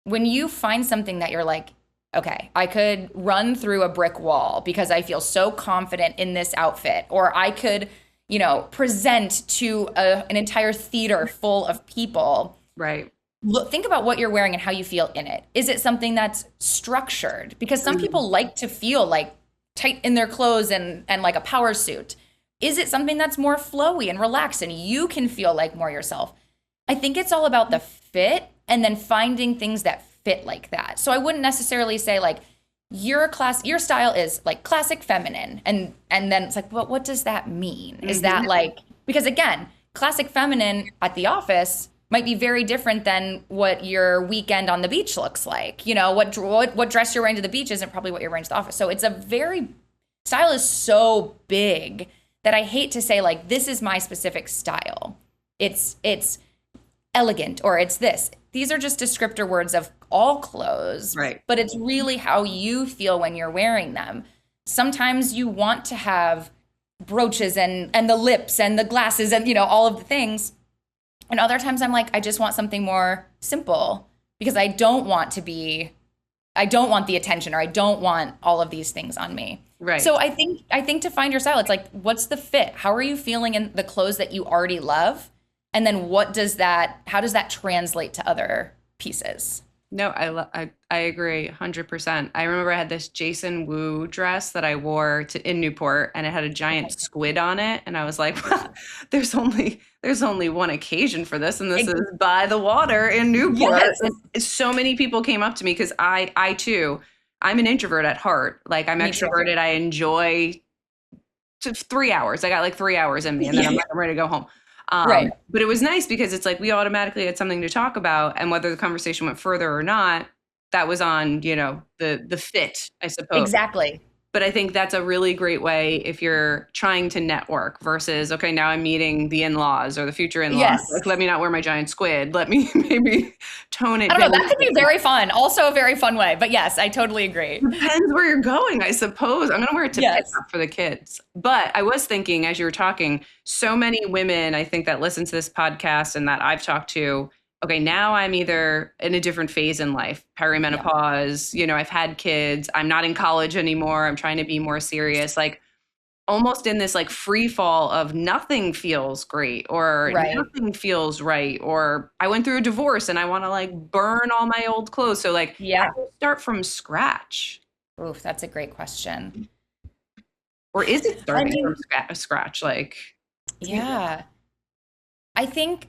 [SPEAKER 2] when you find something that you're like, okay, I could run through a brick wall because I feel so confident in this outfit, or I could, you know, present to an entire theater full of people.
[SPEAKER 1] Right.
[SPEAKER 2] Look, think about what you're wearing and how you feel in it. Is it something that's structured? Because some people like to feel like tight in their clothes and like a power suit. Is it something that's more flowy and relaxed and you can feel like more yourself? I think it's all about the fit and then finding things that fit like that. So I wouldn't necessarily say like your style is like classic feminine and then it's like, well, what does that mean? Is that like, because again, classic feminine at the office might be very different than what your weekend on the beach looks like. You know, what dress you're wearing to the beach isn't probably what you're wearing to the office. So it's style is so big that I hate to say like, this is my specific style. It's elegant or it's this. These are just descriptor words of all clothes,
[SPEAKER 1] right? But
[SPEAKER 2] it's really how you feel when you're wearing them. Sometimes you want to have brooches and the lips and the glasses and, you know, all of the things. And other times I'm like, I just want something more simple because I don't want the attention or I don't want all of these things on me.
[SPEAKER 1] Right.
[SPEAKER 2] So I think to find your style, it's like, what's the fit? How are you feeling in the clothes that you already love? And then how does that translate to other pieces?
[SPEAKER 1] No, I agree 100%. I remember I had this Jason Wu dress that I wore in Newport and it had a giant squid on it. And I was like, well, there's only one occasion for this. And this is by the water in Newport.
[SPEAKER 2] Yes.
[SPEAKER 1] And so many people came up to me because I too, I'm an introvert at heart. Like I'm extroverted. I enjoy 3 hours. I got like 3 hours in me and then I'm ready to go home.
[SPEAKER 2] Right.
[SPEAKER 1] But it was nice because it's like we automatically had something to talk about, and whether the conversation went further or not, that was on, the fit, I suppose.
[SPEAKER 2] Exactly.
[SPEAKER 1] But I think that's a really great way if you're trying to network versus, okay, now I'm meeting the in-laws or the future in-laws.
[SPEAKER 2] Yes.
[SPEAKER 1] Like, let me not wear my giant squid. Let me maybe tone it
[SPEAKER 2] I
[SPEAKER 1] down.
[SPEAKER 2] don't know. That could be very fun. Also a very fun way. But yes, I totally agree.
[SPEAKER 1] Depends where you're going, I suppose. I'm going to wear it to pick up for the kids. But I was thinking, as you were talking, so many women, I think, that listen to this podcast and that I've talked to, okay, now I'm either in a different phase in life, perimenopause, I've had kids, I'm not in college anymore, I'm trying to be more serious, like almost in this like free fall of nothing feels great or nothing feels right, or I went through a divorce and I want to like burn all my old clothes. So like, how do you start from scratch?
[SPEAKER 2] Oof, that's a great question.
[SPEAKER 1] Or is it starting from scratch? Like,
[SPEAKER 2] yeah, I think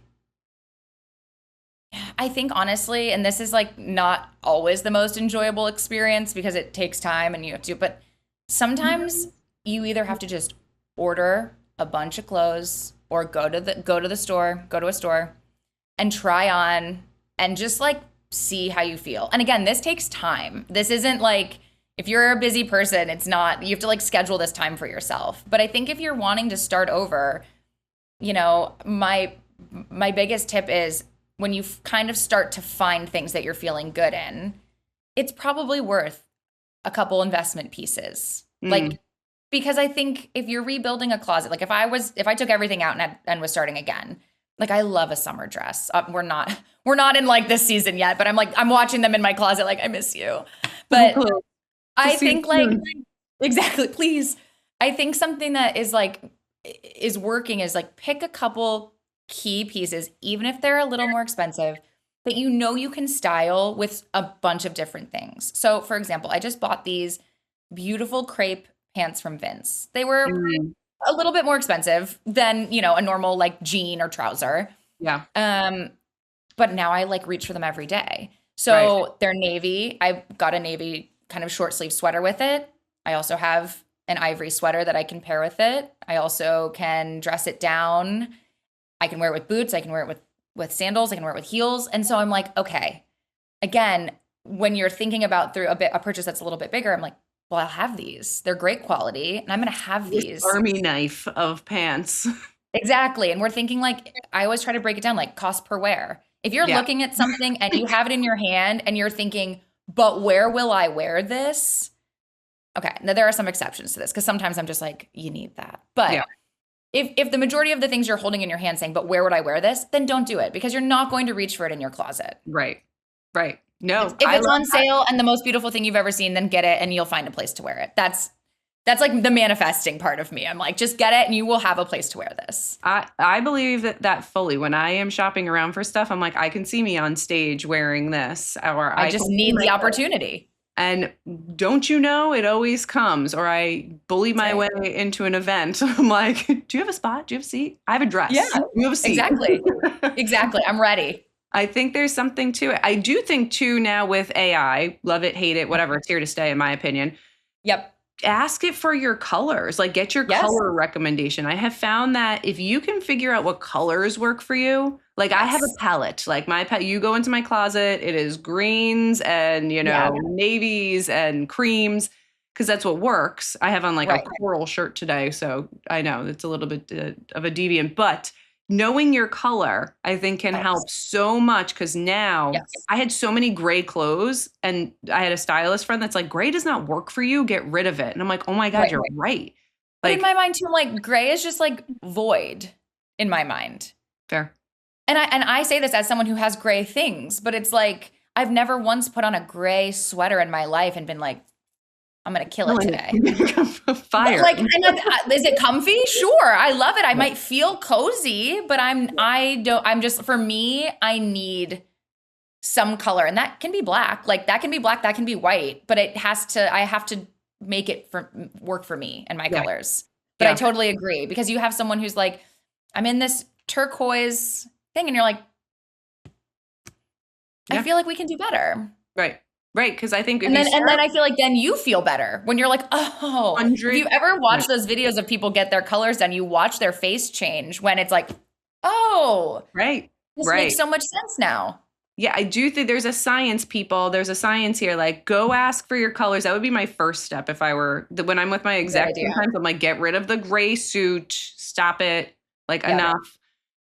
[SPEAKER 2] honestly, and this is like not always the most enjoyable experience because it takes time and you have to, but sometimes you either have to just order a bunch of clothes or go to a store and try on and just like see how you feel. And again, this takes time. This isn't like, if you're a busy person, it's not, you have to like schedule this time for yourself. But I think if you're wanting to start over, my biggest tip is, when you kind of start to find things that you're feeling good in, it's probably worth a couple investment pieces. Like, because I think if you're rebuilding a closet, like if I took everything out and was starting again, like I love a summer dress. We're not in like this season yet, but I'm watching them in my closet. Like I miss you. But I think like, exactly, please. I think something that is working is like pick a couple key pieces, even if they're a little more expensive, that you can style with a bunch of different things. So for example, I just bought these beautiful crepe pants from Vince. They were a little bit more expensive than, a normal like jean or trouser.
[SPEAKER 1] Yeah.
[SPEAKER 2] But now I like reach for them every day. So they're navy. I got a navy kind of short sleeve sweater with it. I also have an ivory sweater that I can pair with it. I also can dress it down. I can wear it with boots. I can wear it with sandals. I can wear it with heels. And so I'm like, okay, again, when you're thinking about through a purchase that's a little bit bigger, I'm like, well, I'll have these. They're great quality. And I'm going to have these.
[SPEAKER 1] Army knife of pants.
[SPEAKER 2] Exactly. And we're thinking like, I always try to break it down like cost per wear. If you're looking at something and you have it in your hand and you're thinking, but where will I wear this? Okay. Now there are some exceptions to this because sometimes I'm just like, you need that. But if the majority of the things you're holding in your hand saying, but where would I wear this? Then don't do it because you're not going to reach for it in your closet.
[SPEAKER 1] Right. No.
[SPEAKER 2] If it's on sale and the most beautiful thing you've ever seen, then get it and you'll find a place to wear it. That's like the manifesting part of me. I'm like, just get it and you will have a place to wear this.
[SPEAKER 1] I believe that fully. When I am shopping around for stuff, I'm like, I can see me on stage wearing this, or
[SPEAKER 2] I just need the opportunity.
[SPEAKER 1] And don't you know, it always comes. Or I bully my way into an event. I'm like, do you have a spot? Do you have a seat? I have a dress.
[SPEAKER 2] Yeah,
[SPEAKER 1] you have a seat.
[SPEAKER 2] Exactly. I'm ready.
[SPEAKER 1] I think there's something to it. I do think too now with AI, love it, hate it, whatever, it's here to stay in my opinion.
[SPEAKER 2] Yep.
[SPEAKER 1] Ask it for your colors, like get your color recommendation. I have found that if you can figure out what colors work for you, like I have a palette, like you go into my closet, it is greens and, navies and creams, because that's what works. I have on like a coral shirt today. So I know it's a little bit of a deviant, but knowing your color, I think can help so much because now I had so many gray clothes and I had a stylist friend that's like, gray does not work for you. Get rid of it. And I'm like, oh my God, you're right.
[SPEAKER 2] But in my mind too, I'm like, gray is just like void in my mind.
[SPEAKER 1] Fair.
[SPEAKER 2] And I say this as someone who has gray things, but it's like, I've never once put on a gray sweater in my life and been like, I'm going to kill it today.
[SPEAKER 1] Fire.
[SPEAKER 2] Like, is it comfy? Sure. I love it. I might feel cozy, but for me, I need some color and that can be black. Like that can be black, that can be white, but I have to make it work for me and my colors. But I totally agree because you have someone who's like, I'm in this turquoise thing and you're like, I feel like we can do better.
[SPEAKER 1] Right, because I think
[SPEAKER 2] and then I feel like then you feel better when you're like, oh, if you ever watch those videos of people get their colors done, you watch their face change when it's like, Oh,
[SPEAKER 1] Right.
[SPEAKER 2] this makes
[SPEAKER 1] Right.
[SPEAKER 2] so much sense now.
[SPEAKER 1] Yeah, I do think there's a science, people. There's a science here. Like, go ask for your colors. That would be my first step if I were when I'm with my
[SPEAKER 2] Good
[SPEAKER 1] exec.
[SPEAKER 2] idea.
[SPEAKER 1] Sometimes I'm like, get rid of the gray suit. Stop it. Like,
[SPEAKER 2] Yep.
[SPEAKER 1] enough.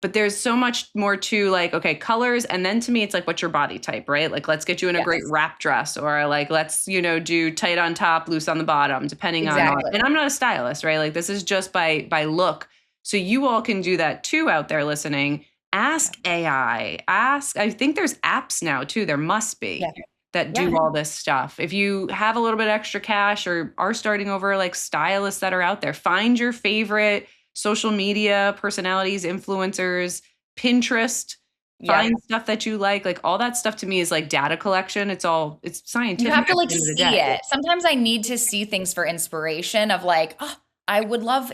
[SPEAKER 1] But there's so much more to like, okay, colors. And then to me, it's like, what's your body type, right? Like, let's get you in a great
[SPEAKER 2] Yes.
[SPEAKER 1] wrap dress, or like, let's, do tight on top, loose on the bottom, depending on,
[SPEAKER 2] Exactly.
[SPEAKER 1] and I'm not a stylist, right? Like, this is just by look. So you all can do that too out there listening. Ask AI. I think there's apps now too. There must
[SPEAKER 2] Yeah.
[SPEAKER 1] be that
[SPEAKER 2] Yeah.
[SPEAKER 1] do all this stuff. If you have a little bit extra cash or are starting over, like stylists that are out there, find your favorite social media personalities, influencers, Pinterest,
[SPEAKER 2] Yep.
[SPEAKER 1] find stuff that you like all that stuff to me is like data collection. It's
[SPEAKER 2] You
[SPEAKER 1] scientific
[SPEAKER 2] have to
[SPEAKER 1] at
[SPEAKER 2] like
[SPEAKER 1] the end of the
[SPEAKER 2] see
[SPEAKER 1] day.
[SPEAKER 2] it. Sometimes I need to see things for inspiration of like, oh, I would love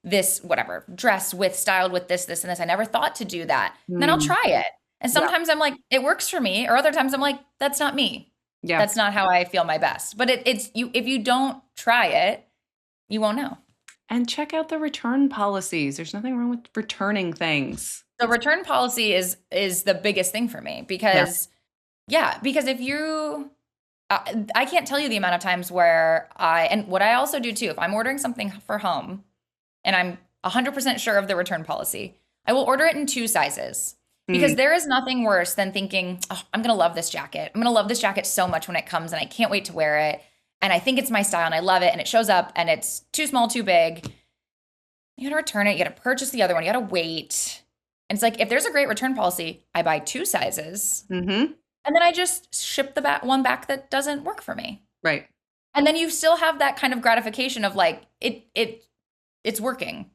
[SPEAKER 2] this whatever dress with styled with this and this. I never thought to do that. And then I'll
[SPEAKER 1] Mm,
[SPEAKER 2] try it. And
[SPEAKER 1] yeah.
[SPEAKER 2] sometimes I'm like, it works for me, or other times I'm like, that's not me.
[SPEAKER 1] Yeah.
[SPEAKER 2] That's not how I feel my best. But it's you if you don't try it, you won't know.
[SPEAKER 1] And check out the return policies. There's nothing wrong with returning things.
[SPEAKER 2] The return policy is the biggest thing for me
[SPEAKER 1] Yeah.
[SPEAKER 2] because if you I can't tell you the amount of times where and what I also do too, if I'm ordering something for home and I'm 100% sure of the return policy, I will order it in 2 sizes because
[SPEAKER 1] Mm,
[SPEAKER 2] there is nothing worse than thinking, oh, I'm going to love this jacket. I'm going to love this jacket so much when it comes and I can't wait to wear it. And I think it's my style and I love it. And it shows up and it's too small, too big. You got to return it. You got to purchase the other one. You got to wait. And it's like, if there's a great return policy, I buy 2 sizes
[SPEAKER 1] mm-hmm.
[SPEAKER 2] and then I just ship the one back that doesn't work for me.
[SPEAKER 1] Right.
[SPEAKER 2] And then you still have that kind of gratification of like, it's working.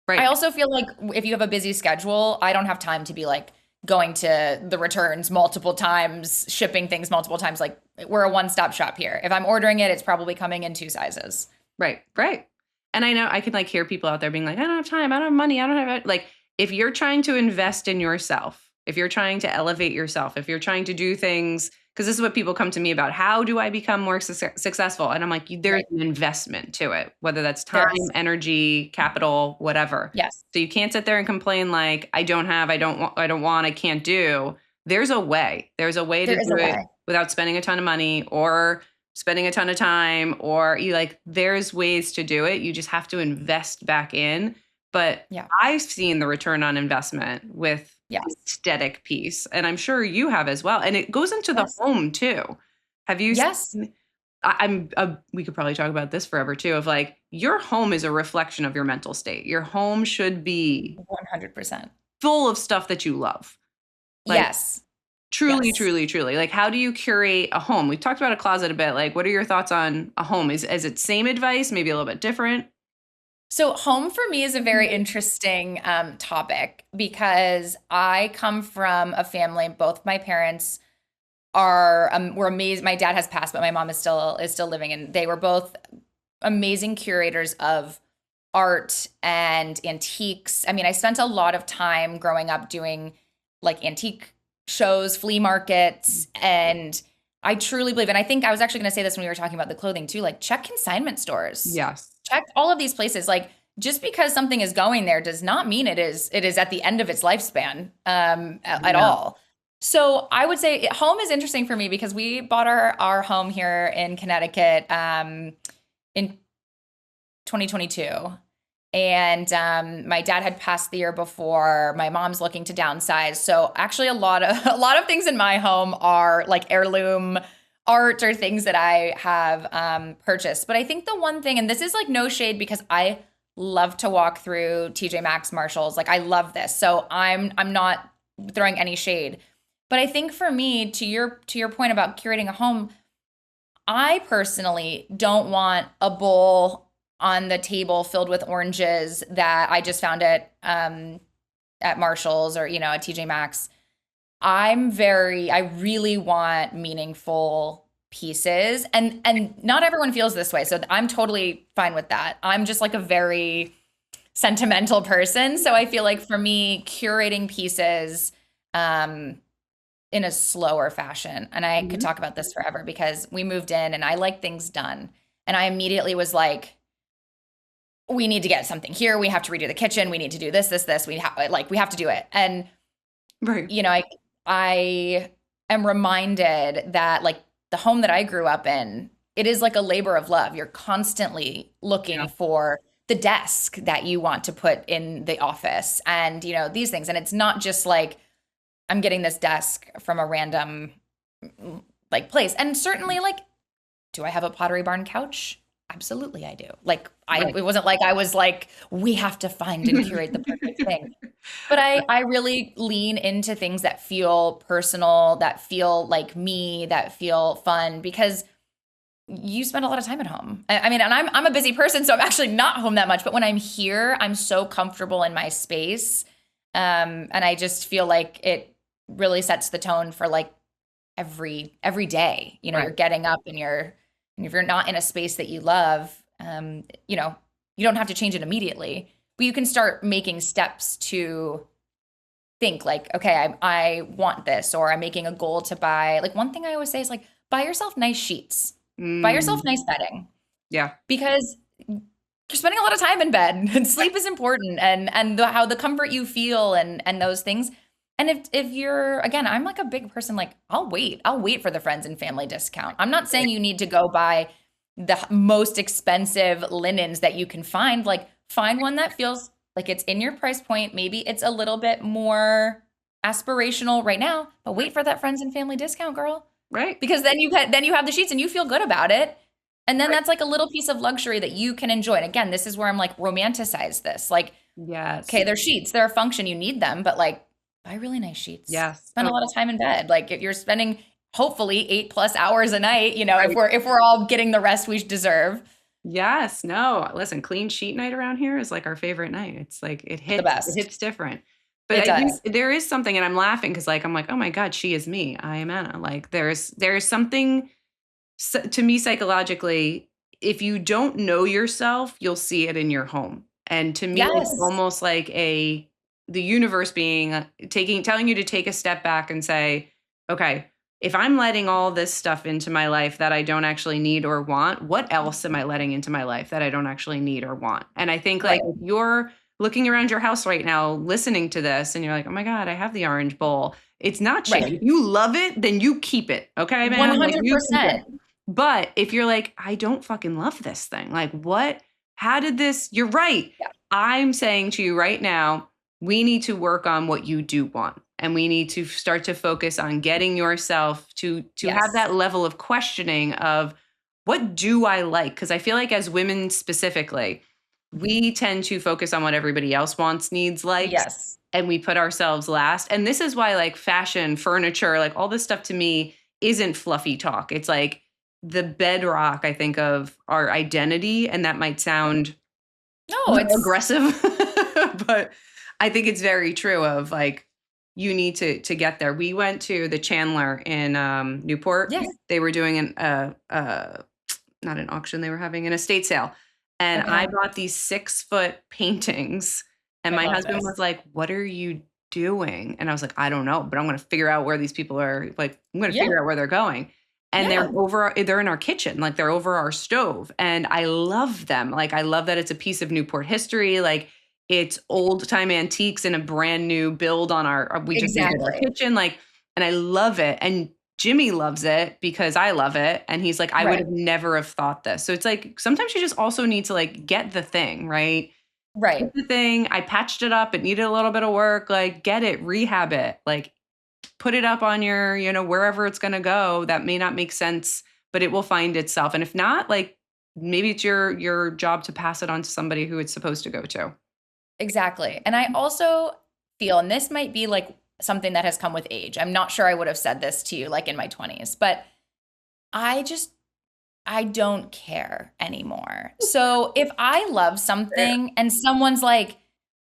[SPEAKER 1] Right.
[SPEAKER 2] I also feel like if you have a busy schedule, I don't have time to be like going to the returns multiple times, shipping things multiple times. Like we're a one-stop shop here. If I'm ordering it, it's probably coming in 2 sizes.
[SPEAKER 1] Right. Right. And I know I can like hear people out there being like, I don't have time. I don't have money. I don't have it. Like, if you're trying to invest in yourself, if you're trying to elevate yourself, if you're trying to do things, because this is what people come to me about, how do I become more successful? And I'm like, there's
[SPEAKER 2] Right.
[SPEAKER 1] an investment to it, whether that's
[SPEAKER 2] There
[SPEAKER 1] time,
[SPEAKER 2] is.
[SPEAKER 1] energy, capital, whatever.
[SPEAKER 2] Yes.
[SPEAKER 1] So you can't sit there and complain like, I don't have, I don't want, I can't do. There's a way. There's a way to
[SPEAKER 2] There is
[SPEAKER 1] do
[SPEAKER 2] a
[SPEAKER 1] it
[SPEAKER 2] way.
[SPEAKER 1] without spending a ton of money or spending a ton of time, or you like, there's ways to do it. You just have to invest back in. But
[SPEAKER 2] Yeah.
[SPEAKER 1] I've seen the return on investment with
[SPEAKER 2] Yes.
[SPEAKER 1] the aesthetic piece, and I'm sure you have as well. And it goes into the
[SPEAKER 2] Yes.
[SPEAKER 1] home too. Have you
[SPEAKER 2] Yes.
[SPEAKER 1] seen, we could probably talk about this forever too, of like, your home is a reflection of your mental state. Your home should be
[SPEAKER 2] 100%.
[SPEAKER 1] full of stuff that you love. Like,
[SPEAKER 2] Yes.
[SPEAKER 1] truly,
[SPEAKER 2] Yes.
[SPEAKER 1] truly, truly. Like, how do you curate a home? We talked about a closet a bit. Like, what are your thoughts on a home? Is it same advice, maybe a little bit different?
[SPEAKER 2] So home for me is a very interesting topic because I come from a family. Both my parents were amazing. My dad has passed, but my mom is still living, and they were both amazing curators of art and antiques. I mean, I spent a lot of time growing up doing like antique shows, flea markets, and I truly believe, and I think I was actually going to say this when we were talking about the clothing too, like check consignment stores.
[SPEAKER 1] Yes.
[SPEAKER 2] Check all of these places. Like just because something is going there does not mean it is at the end of its lifespan at
[SPEAKER 1] Yeah.
[SPEAKER 2] all. So I would say home is interesting for me because we bought our home here in Connecticut in 2022. And my dad had passed the year before. My mom's looking to downsize. So actually a lot of things in my home are like heirloom art or things that I have purchased. But I think the one thing, and this is like no shade because I love to walk through TJ Maxx, Marshalls. Like I love this. So I'm not throwing any shade. But I think for me, to your point about curating a home, I personally don't want a bowl on the table filled with oranges that I just found at Marshalls or at TJ Maxx. I really want meaningful pieces and not everyone feels this way. So I'm totally fine with that. I'm just like a very sentimental person. So I feel like for me, curating pieces in a slower fashion. And I could
[SPEAKER 1] Mhm.
[SPEAKER 2] talk about this forever because we moved in and I like things done. And I immediately was like, we need to get something here. We have to redo the kitchen. We need to do this. We have to do it. And,
[SPEAKER 1] Right.
[SPEAKER 2] I am reminded that like the home that I grew up in, it is like a labor of love. You're constantly
[SPEAKER 1] Yeah.
[SPEAKER 2] looking for the desk that you want to put in the office and, these things. And it's not just like, I'm getting this desk from a random like place. And certainly like, do I have a Pottery Barn couch? Absolutely I do. Like
[SPEAKER 1] Right.
[SPEAKER 2] it wasn't like I was like, we have to find and curate the perfect thing. But I really lean into things that feel personal, that feel like me, that feel fun because you spend a lot of time at home. I mean, and I'm a busy person, so I'm actually not home that much. But when I'm here, I'm so comfortable in my space, and I just feel like it really sets the tone for like every day. You're
[SPEAKER 1] Right.
[SPEAKER 2] getting up and if you're not in a space that you love, you don't have to change it immediately, but you can start making steps to think like, okay, I want this, or I'm making a goal to buy. Like one thing I always say is like, buy yourself nice sheets, buy yourself
[SPEAKER 1] Mm,
[SPEAKER 2] nice bedding,
[SPEAKER 1] yeah.
[SPEAKER 2] because you're spending a lot of time in bed and sleep is important and how the comfort you feel and those things. And if you're, again, I'm like a big person, like I'll wait for the friends and family discount. I'm not saying you need to go buy the most expensive linens that you can find. Like find one that feels like it's in your price point. Maybe it's a little bit more aspirational right now, but wait for that friends and family discount, girl.
[SPEAKER 1] Right.
[SPEAKER 2] Because then you have the sheets and you feel good about it. And then
[SPEAKER 1] Right.
[SPEAKER 2] that's like a little piece of luxury that you can enjoy. And again, this is where I'm like romanticize this. Like,
[SPEAKER 1] Yes.
[SPEAKER 2] okay, they're sheets, they're a function, you need them, but like buy really nice sheets.
[SPEAKER 1] Yes.
[SPEAKER 2] Spend a
[SPEAKER 1] Oh,
[SPEAKER 2] lot of time in bed. Like if you're spending hopefully 8+ hours a night, if
[SPEAKER 1] right.
[SPEAKER 2] we're all getting the rest we deserve.
[SPEAKER 1] Yes. No. Listen, clean sheet night around here is like our favorite night. It's like
[SPEAKER 2] The
[SPEAKER 1] it
[SPEAKER 2] best.
[SPEAKER 1] hits different. But
[SPEAKER 2] It
[SPEAKER 1] I do
[SPEAKER 2] does.
[SPEAKER 1] there is something, and I'm laughing because like I'm like, oh my God, she is me. I am Anna. Like there's something to me psychologically, if you don't know yourself, you'll see it in your home. And to me, it's
[SPEAKER 2] Yes.
[SPEAKER 1] almost like the universe being telling you to take a step back and say, okay, if I'm letting all this stuff into my life that I don't actually need or want, what else am I letting into my life that I don't actually need or want? And I think like
[SPEAKER 2] Right.
[SPEAKER 1] if you're looking around your house right now, listening to this, and you're like, oh my God, I have the orange bowl. It's not shit.
[SPEAKER 2] Right.
[SPEAKER 1] If you love it, then you keep it. Okay, man? Like you keep it.
[SPEAKER 2] 100%.
[SPEAKER 1] But if you're like, I don't fucking love this thing, like, what? How did this? You're right.
[SPEAKER 2] Yeah.
[SPEAKER 1] I'm saying to you right now, we need to work on what you do want. And we need to start to focus on getting yourself to have
[SPEAKER 2] Yes.
[SPEAKER 1] that level of questioning of what do I like? Because I feel like as women specifically, we tend to focus on what everybody else wants, needs, likes,
[SPEAKER 2] Yes.
[SPEAKER 1] and we put ourselves last. And this is why like fashion, furniture, like all this stuff to me isn't fluffy talk. It's like the bedrock, I think, of our identity. And that might sound
[SPEAKER 2] No, it's
[SPEAKER 1] aggressive, but I think it's very true of like, you need to get there. We went to the Chandler in Newport.
[SPEAKER 2] yes.
[SPEAKER 1] They were doing not an auction, they were having an estate sale. And I
[SPEAKER 2] Okay.
[SPEAKER 1] bought these 6-foot paintings. And
[SPEAKER 2] I
[SPEAKER 1] my
[SPEAKER 2] love
[SPEAKER 1] husband
[SPEAKER 2] this.
[SPEAKER 1] was like, what are you doing? And I was like, I don't know, but I'm going to figure out where these people are. Like, I'm going to
[SPEAKER 2] Yeah.
[SPEAKER 1] figure out where they're going. And
[SPEAKER 2] Yeah.
[SPEAKER 1] they're in our kitchen, like they're over our stove. And I love them. Like, I love that it's a piece of Newport history. Like, it's old time antiques in a brand new build on we just redid our
[SPEAKER 2] Exactly.
[SPEAKER 1] kitchen. Like, and I love it. And Jimmy loves it because I love it. And he's like, I would
[SPEAKER 2] Right.
[SPEAKER 1] have never have thought this. So it's like, sometimes you just also need to like get the thing, right? Get
[SPEAKER 2] Right.
[SPEAKER 1] the thing. I patched it up. It needed a little bit of work. Like, get it, rehab it. Like, put it up on your, wherever it's going to go. That may not make sense, but it will find itself. And if not, like, maybe it's your job to pass it on to somebody who it's supposed to go to.
[SPEAKER 2] Exactly. And I also feel, and this might be like something that has come with age. I'm not sure I would have said this to you like in my 20s, but I just, I don't care anymore. So if I love
[SPEAKER 1] Fair.
[SPEAKER 2] something and someone's like,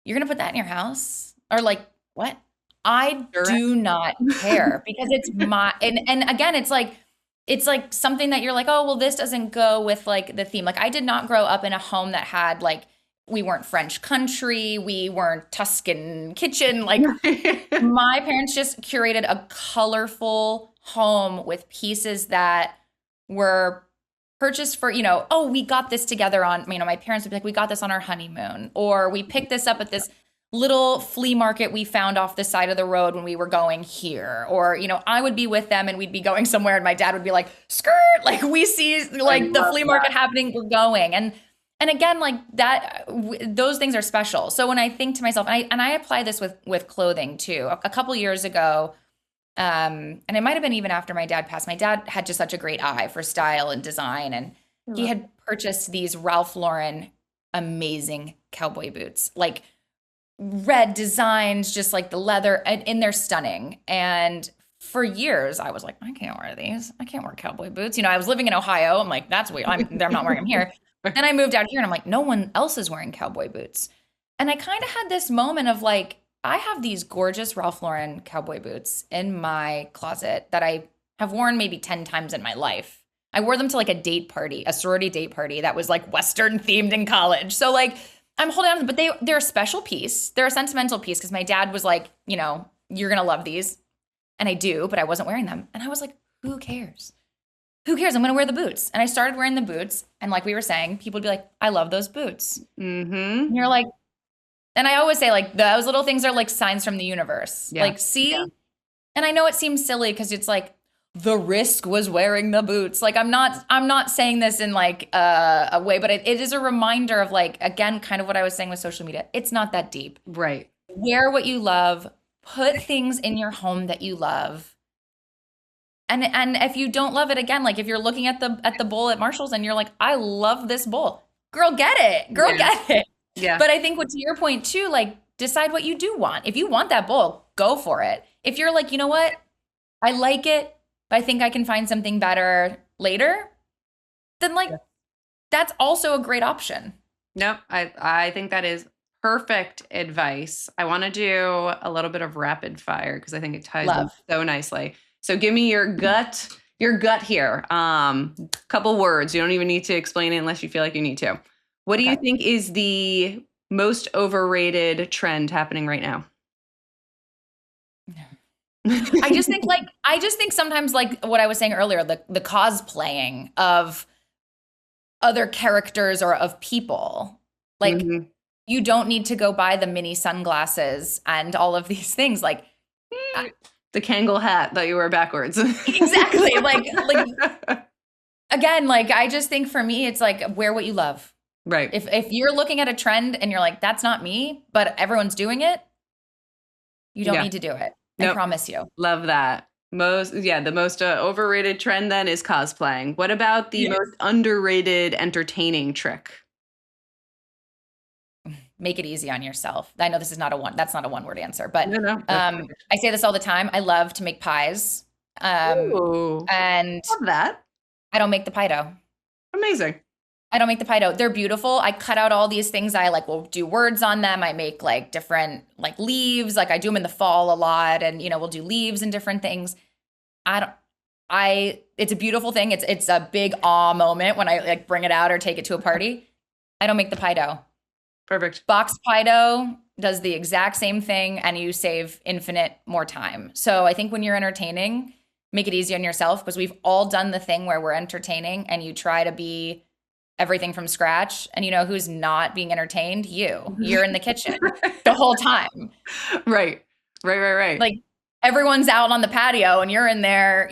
[SPEAKER 2] you're going to put that in your house, or like, what? I
[SPEAKER 1] Direct.
[SPEAKER 2] do not care because it's my, and again, it's like something that you're like, oh, well, this doesn't go with like the theme. Like I did not grow up in a home that had like, we weren't French country, we weren't Tuscan kitchen. Like my parents just curated a colorful home with pieces that were purchased for, oh, we got this together on, my parents would be like, we got this on our honeymoon, or we picked this up at this little flea market we found off the side of the road when we were going here. Or, I would be with them and we'd be going somewhere and my dad would be like, skirt, like we see like the flea market happening, we're going. And again, like that, those things are special. So when I think to myself, and I apply this with clothing too. A couple years ago, and it might have been even after my dad passed. My dad had just such a great eye for style and design, and he had purchased these Ralph Lauren amazing cowboy boots, like red designs, just like the leather, and they're stunning. And for years, I was like, I can't wear these. I can't wear cowboy boots. I was living in Ohio. I'm like, that's weird. I'm not wearing them here. Then I moved out here and I'm like, no one else is wearing cowboy boots. And I kind of had this moment of like, I have these gorgeous Ralph Lauren cowboy boots in my closet that I have worn maybe 10 times in my life. I wore them to like a date party, a sorority date party that was like Western themed in college. So like I'm holding on to them, but they're a special piece. They're a sentimental piece because my dad was like, you're going to love these. And I do, but I wasn't wearing them. And I was like, who cares? Who cares? I'm going to wear the boots. And I started wearing the boots. And like we were saying, people would be like, I love those boots.
[SPEAKER 1] Mm-hmm.
[SPEAKER 2] And you're like, and I always say like those little things are like signs from the universe. Yeah. Like, see? Yeah. And I know it seems silly because it's like the risk was wearing the boots. Like I'm not saying this in like a way, but it is a reminder of like, again, kind of what I was saying with social media. It's not that deep.
[SPEAKER 1] Right.
[SPEAKER 2] Wear what you love. Put things in your home that you love. And if you don't love it, again, like if you're looking at the bowl at Marshall's and you're like, I love this bowl, girl, get it. Girl, get it. Yeah. But I think to your point too, like decide what you do want. If you want that bowl, go for it. If you're like, you know what, I like it, but I think I can find something better later, then like that's also a great option.
[SPEAKER 1] Nope. I think that is perfect advice. I want to do a little bit of rapid fire because I think it ties in so nicely. So give me your gut here. Couple words. You don't even need to explain it unless you feel like you need to. What do you think is the most overrated trend happening right now?
[SPEAKER 2] I just think sometimes like what I was saying earlier, the cosplaying of other characters or of people. Like you don't need to go buy the mini sunglasses and all of these things. Like
[SPEAKER 1] the Kangol hat that you wear backwards.
[SPEAKER 2] Exactly. Like again, like I just think for me, it's like wear what you love.
[SPEAKER 1] Right.
[SPEAKER 2] If you're looking at a trend and you're like, that's not me, but everyone's doing it, you don't need to do it. I promise you.
[SPEAKER 1] Love that. The most overrated trend then is cosplaying. What about the most underrated entertaining trick?
[SPEAKER 2] Make it easy on yourself. I know that's not a one word answer, but I say this all the time. I love to make pies. And
[SPEAKER 1] love that.
[SPEAKER 2] I don't make the pie dough.
[SPEAKER 1] Amazing.
[SPEAKER 2] I don't make the pie dough. They're beautiful. I cut out all these things. I like will do words on them. I make like different like leaves. Like I do them in the fall a lot, and we'll do leaves and different things. It's a beautiful thing. It's a big awe moment when I like bring it out or take it to a party. I don't make the pie dough.
[SPEAKER 1] Perfect.
[SPEAKER 2] Box pie dough does the exact same thing, and you save infinite more time. So I think when you're entertaining, make it easy on yourself, because we've all done the thing where we're entertaining and you try to be everything from scratch, and who's not being entertained? You're in the kitchen the whole time.
[SPEAKER 1] Right.
[SPEAKER 2] Like everyone's out on the patio and you're in there,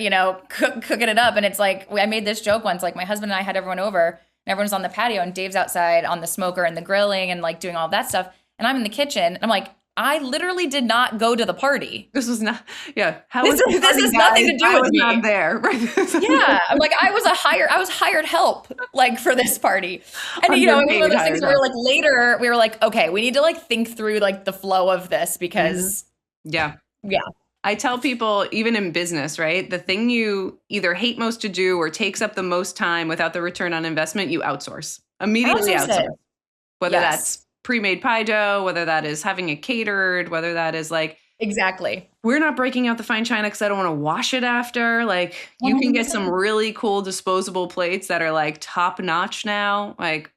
[SPEAKER 2] cooking it up. And it's like, I made this joke once, like my husband and I had everyone over and everyone's on the patio and Dave's outside on the smoker and the grilling and like doing all that stuff. And I'm in the kitchen and I'm like, I literally did not go to the party.
[SPEAKER 1] This was not,
[SPEAKER 2] this has nothing to do with me.
[SPEAKER 1] Not there.
[SPEAKER 2] Yeah. I'm like, I was hired help like for this party. And it was one of those things where like later we were like, okay, we need to like think through like the flow of this because
[SPEAKER 1] Yeah. I tell people, even in business, right? The thing you either hate most to do or takes up the most time without the return on investment, you outsource. Immediately outsource. Whether that's pre-made pie dough, whether that is having it catered, whether that is like,
[SPEAKER 2] exactly.
[SPEAKER 1] We're not breaking out the fine china because I don't want to wash it after. Like you can get some really cool disposable plates that are like top notch now. Like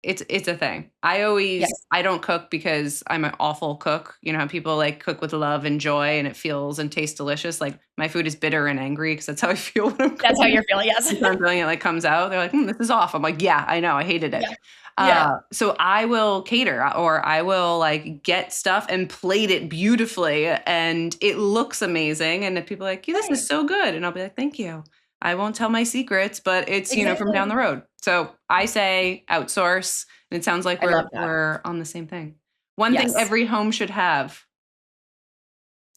[SPEAKER 1] it's a thing.
[SPEAKER 2] Yes.
[SPEAKER 1] I don't cook because I'm an awful cook. You know how people like cook with love and joy and it feels and tastes delicious. Like my food is bitter and angry because that's how I feel when I'm
[SPEAKER 2] That's how
[SPEAKER 1] cooking.
[SPEAKER 2] you're feeling. Yes.
[SPEAKER 1] If I'm feeling it like comes out, they're like, this is off. I'm like, yeah, I know. I hated it.
[SPEAKER 2] Yeah. Yeah.
[SPEAKER 1] So I will cater or I will like get stuff and plate it beautifully and it looks amazing. And if people are like, yeah, this
[SPEAKER 2] Right.
[SPEAKER 1] is so good. And I'll be like, thank you. I won't tell my secrets, but it's, from
[SPEAKER 2] Exactly.
[SPEAKER 1] down the road. So I say outsource and it sounds like
[SPEAKER 2] I love that.
[SPEAKER 1] we're on the same thing. One thing
[SPEAKER 2] Yes.
[SPEAKER 1] every home should have,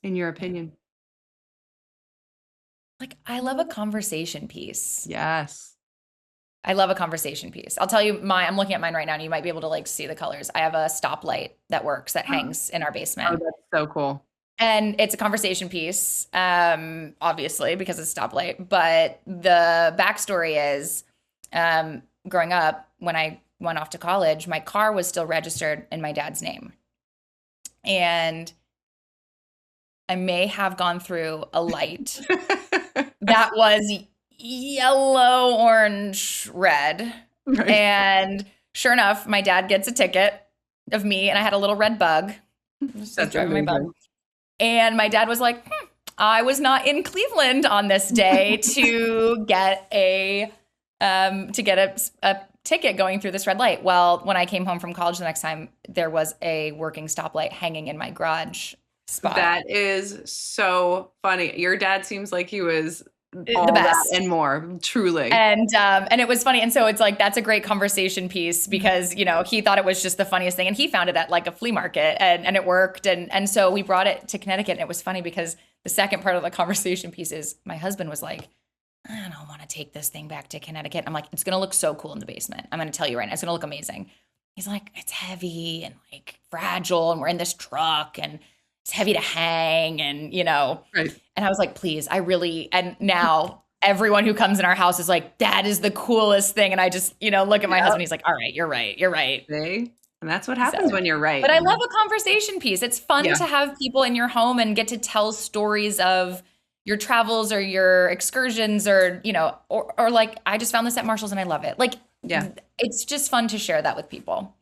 [SPEAKER 1] in your opinion.
[SPEAKER 2] Like, I love a conversation piece.
[SPEAKER 1] Yes.
[SPEAKER 2] I love a conversation piece. I'll tell you I'm looking at mine right now and you might be able to like see the colors. I have a stoplight that works that hangs in our
[SPEAKER 1] Oh,
[SPEAKER 2] basement.
[SPEAKER 1] that's so cool.
[SPEAKER 2] And it's a conversation piece, obviously, because it's a stoplight. But the backstory is growing up, when I went off to college, my car was still registered in my dad's name. And I may have gone through a light that was yellow, orange, red.
[SPEAKER 1] Right.
[SPEAKER 2] And sure enough, my dad gets a ticket of me, and I had a little red bug. Just driving my bug. And my dad was like, I was not in Cleveland on this day to get a ticket going through this red light. Well, when I came home from college the next time, there was a working stoplight hanging in my garage spot.
[SPEAKER 1] That is so funny. Your dad seems like he was all
[SPEAKER 2] the best
[SPEAKER 1] that and more, truly.
[SPEAKER 2] And it was funny. And so it's like, that's a great conversation piece because, he thought it was just the funniest thing. And he found it at like a flea market and it worked. And so we brought it to Connecticut. And it was funny because the second part of the conversation piece is my husband was like, I don't want to take this thing back to Connecticut. I'm like, it's going to look so cool in the basement. I'm going to tell you right now, it's going to look amazing. He's like, it's heavy and like fragile. And we're in this truck and it's heavy to hang and,
[SPEAKER 1] Right.
[SPEAKER 2] And I was like, please, and now everyone who comes in our house is like, that is the coolest thing. And I just, look at my husband. He's like, all right, you're right.
[SPEAKER 1] See? And that's what happens when you're right.
[SPEAKER 2] But I love a conversation piece. It's fun to have people in your home and get to tell stories of your travels or your excursions or, or like, I just found this at Marshall's and I love it. Like, it's just fun to share that with people.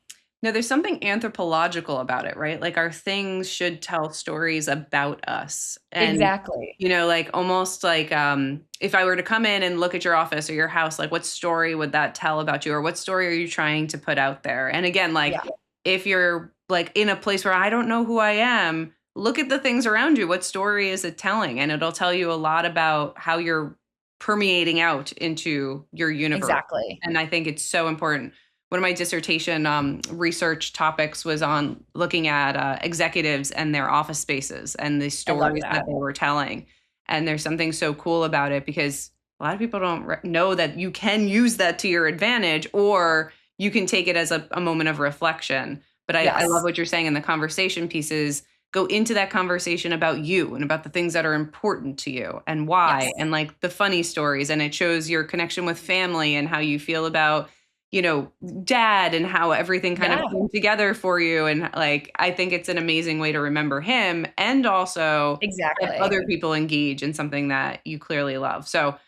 [SPEAKER 1] No, there's something anthropological about it, right? Like our things should tell stories about us. And,
[SPEAKER 2] exactly.
[SPEAKER 1] Like almost like if I were to come in and look at your office or your house, like what story would that tell about you? Or what story are you trying to put out there? And again, like if you're like in a place where I don't know who I am, look at the things around you. What story is it telling? And it'll tell you a lot about how you're permeating out into your universe.
[SPEAKER 2] Exactly.
[SPEAKER 1] And I think it's so important. One of my dissertation research topics was on looking at executives and their office spaces and the stories that they were telling. And there's something so cool about it because a lot of people don't know that you can use that to your advantage or you can take it as a moment of reflection. But I love what you're saying in the conversation pieces. Go into that conversation about you and about the things that are important to you and why and like the funny stories. And it shows your connection with family and how you feel about dad and how everything kind of came together for you. And like, I think it's an amazing way to remember him and also have other people engage in something that you clearly love. So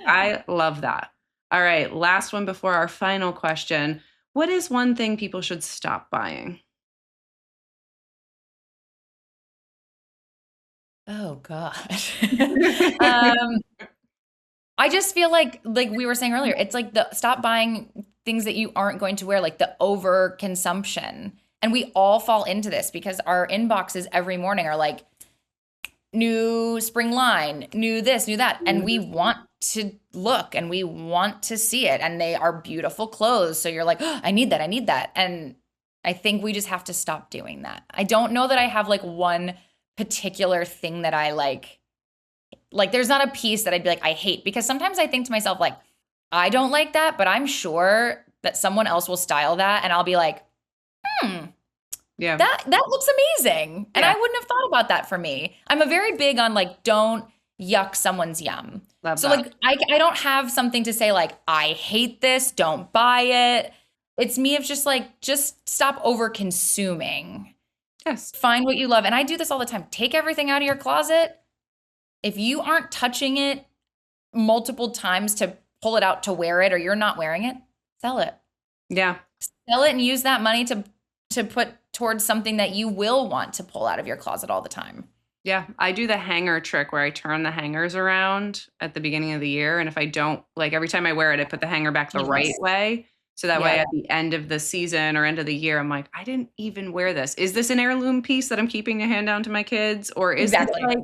[SPEAKER 1] I love that. All right. Last one before our final question. What is one thing people should stop buying?
[SPEAKER 2] Oh God. I just feel like we were saying earlier, it's like stop buying things that you aren't going to wear, like the overconsumption. And we all fall into this because our inboxes every morning are like new spring line, new this, new that. And we want to look and we want to see it. And they are beautiful clothes. So you're like, oh, I need that. I need that. And I think we just have to stop doing that. I don't know that I have like one particular thing that I like there's not a piece that I'd be like, I hate, because sometimes I think to myself, like, I don't like that, but I'm sure that someone else will style that. And I'll be like, that looks amazing. And I wouldn't have thought about that for me. I'm a very big on like, don't yuck someone's yum. So like, I don't have something to say like, I hate this, don't buy it. It's me of just like, just stop over consuming.
[SPEAKER 1] Yes.
[SPEAKER 2] Find what you love. And I do this all the time. Take everything out of your closet. If you aren't touching it multiple times to pull it out to wear it, or you're not wearing it, sell it.
[SPEAKER 1] Yeah.
[SPEAKER 2] Sell it and use that money to put towards something that you will want to pull out of your closet all the time.
[SPEAKER 1] Yeah, I do the hanger trick where I turn the hangers around at the beginning of the year. And if I don't, like every time I wear it, I put the hanger back the right way. So that way at the end of the season or end of the year, I'm like, I didn't even wear this. Is this an heirloom piece that I'm keeping to hand down to my kids? Or is it like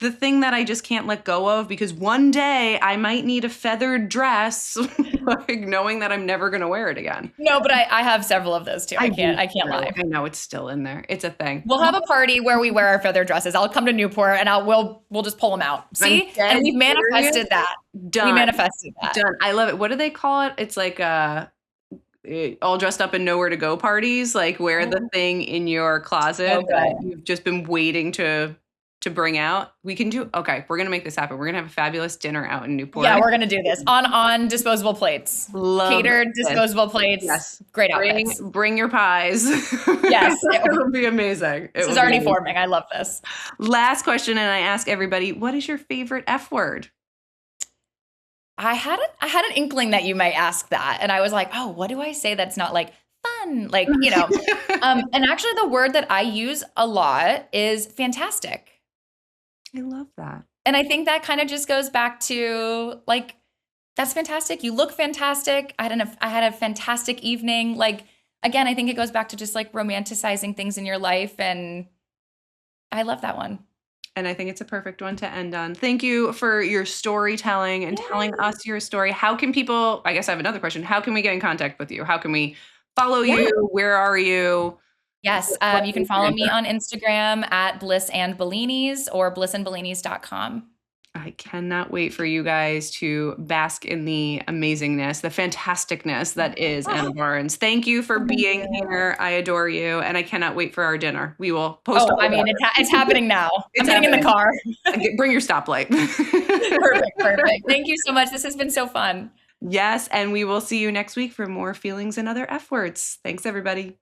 [SPEAKER 1] the thing that I just can't let go of because one day I might need a feathered dress, like knowing that I'm never going to wear it again.
[SPEAKER 2] No, but I have several of those too. I can't lie.
[SPEAKER 1] I know it's still in there. It's a thing.
[SPEAKER 2] We'll have a party where we wear our feather dresses. I'll come to Newport and we'll just pull them out. See? And we've manifested that.
[SPEAKER 1] Done.
[SPEAKER 2] We manifested that.
[SPEAKER 1] Done. I love it. What do they call it? It's like all dressed up and nowhere to go parties. Like wear the thing in your closet that you've just been waiting to bring out. We can do, okay, we're going to make this happen. We're going to have a fabulous dinner out in Newport.
[SPEAKER 2] Yeah, we're going to do this on disposable plates. Catered disposable plates. Yes. Great outfits.
[SPEAKER 1] Bring your pies.
[SPEAKER 2] Yes.
[SPEAKER 1] It would be amazing.
[SPEAKER 2] This is already forming. I love this.
[SPEAKER 1] Last question, and I ask everybody, what is your favorite F word?
[SPEAKER 2] I had an inkling that you might ask that. And I was like, oh, what do I say that's not like fun? Like, you know. And actually the word that I use a lot is fantastic.
[SPEAKER 1] I love that.
[SPEAKER 2] And I think that kind of just goes back to like, that's fantastic. You look fantastic. I had a fantastic evening. Like, again, I think it goes back to just like romanticizing things in your life. And I love that one.
[SPEAKER 1] And I think it's a perfect one to end on. Thank you for your storytelling and telling us your story. How can people, I guess I have another question. How can we get in contact with you? How can we follow you? Where are you?
[SPEAKER 2] Yes, you can follow me on Instagram at Bliss and Bellinis or blissandbellinis.com.
[SPEAKER 1] I cannot wait for you guys to bask in the amazingness, the fantasticness that is Anna Barnes. Thank you for being here. I adore you. And I cannot wait for our dinner. We will post.
[SPEAKER 2] Oh, I mean, it's happening now. I'm getting in the car.
[SPEAKER 1] Bring your stoplight.
[SPEAKER 2] Perfect. Thank you so much. This has been so fun.
[SPEAKER 1] Yes. And we will see you next week for more feelings and other F words. Thanks, everybody.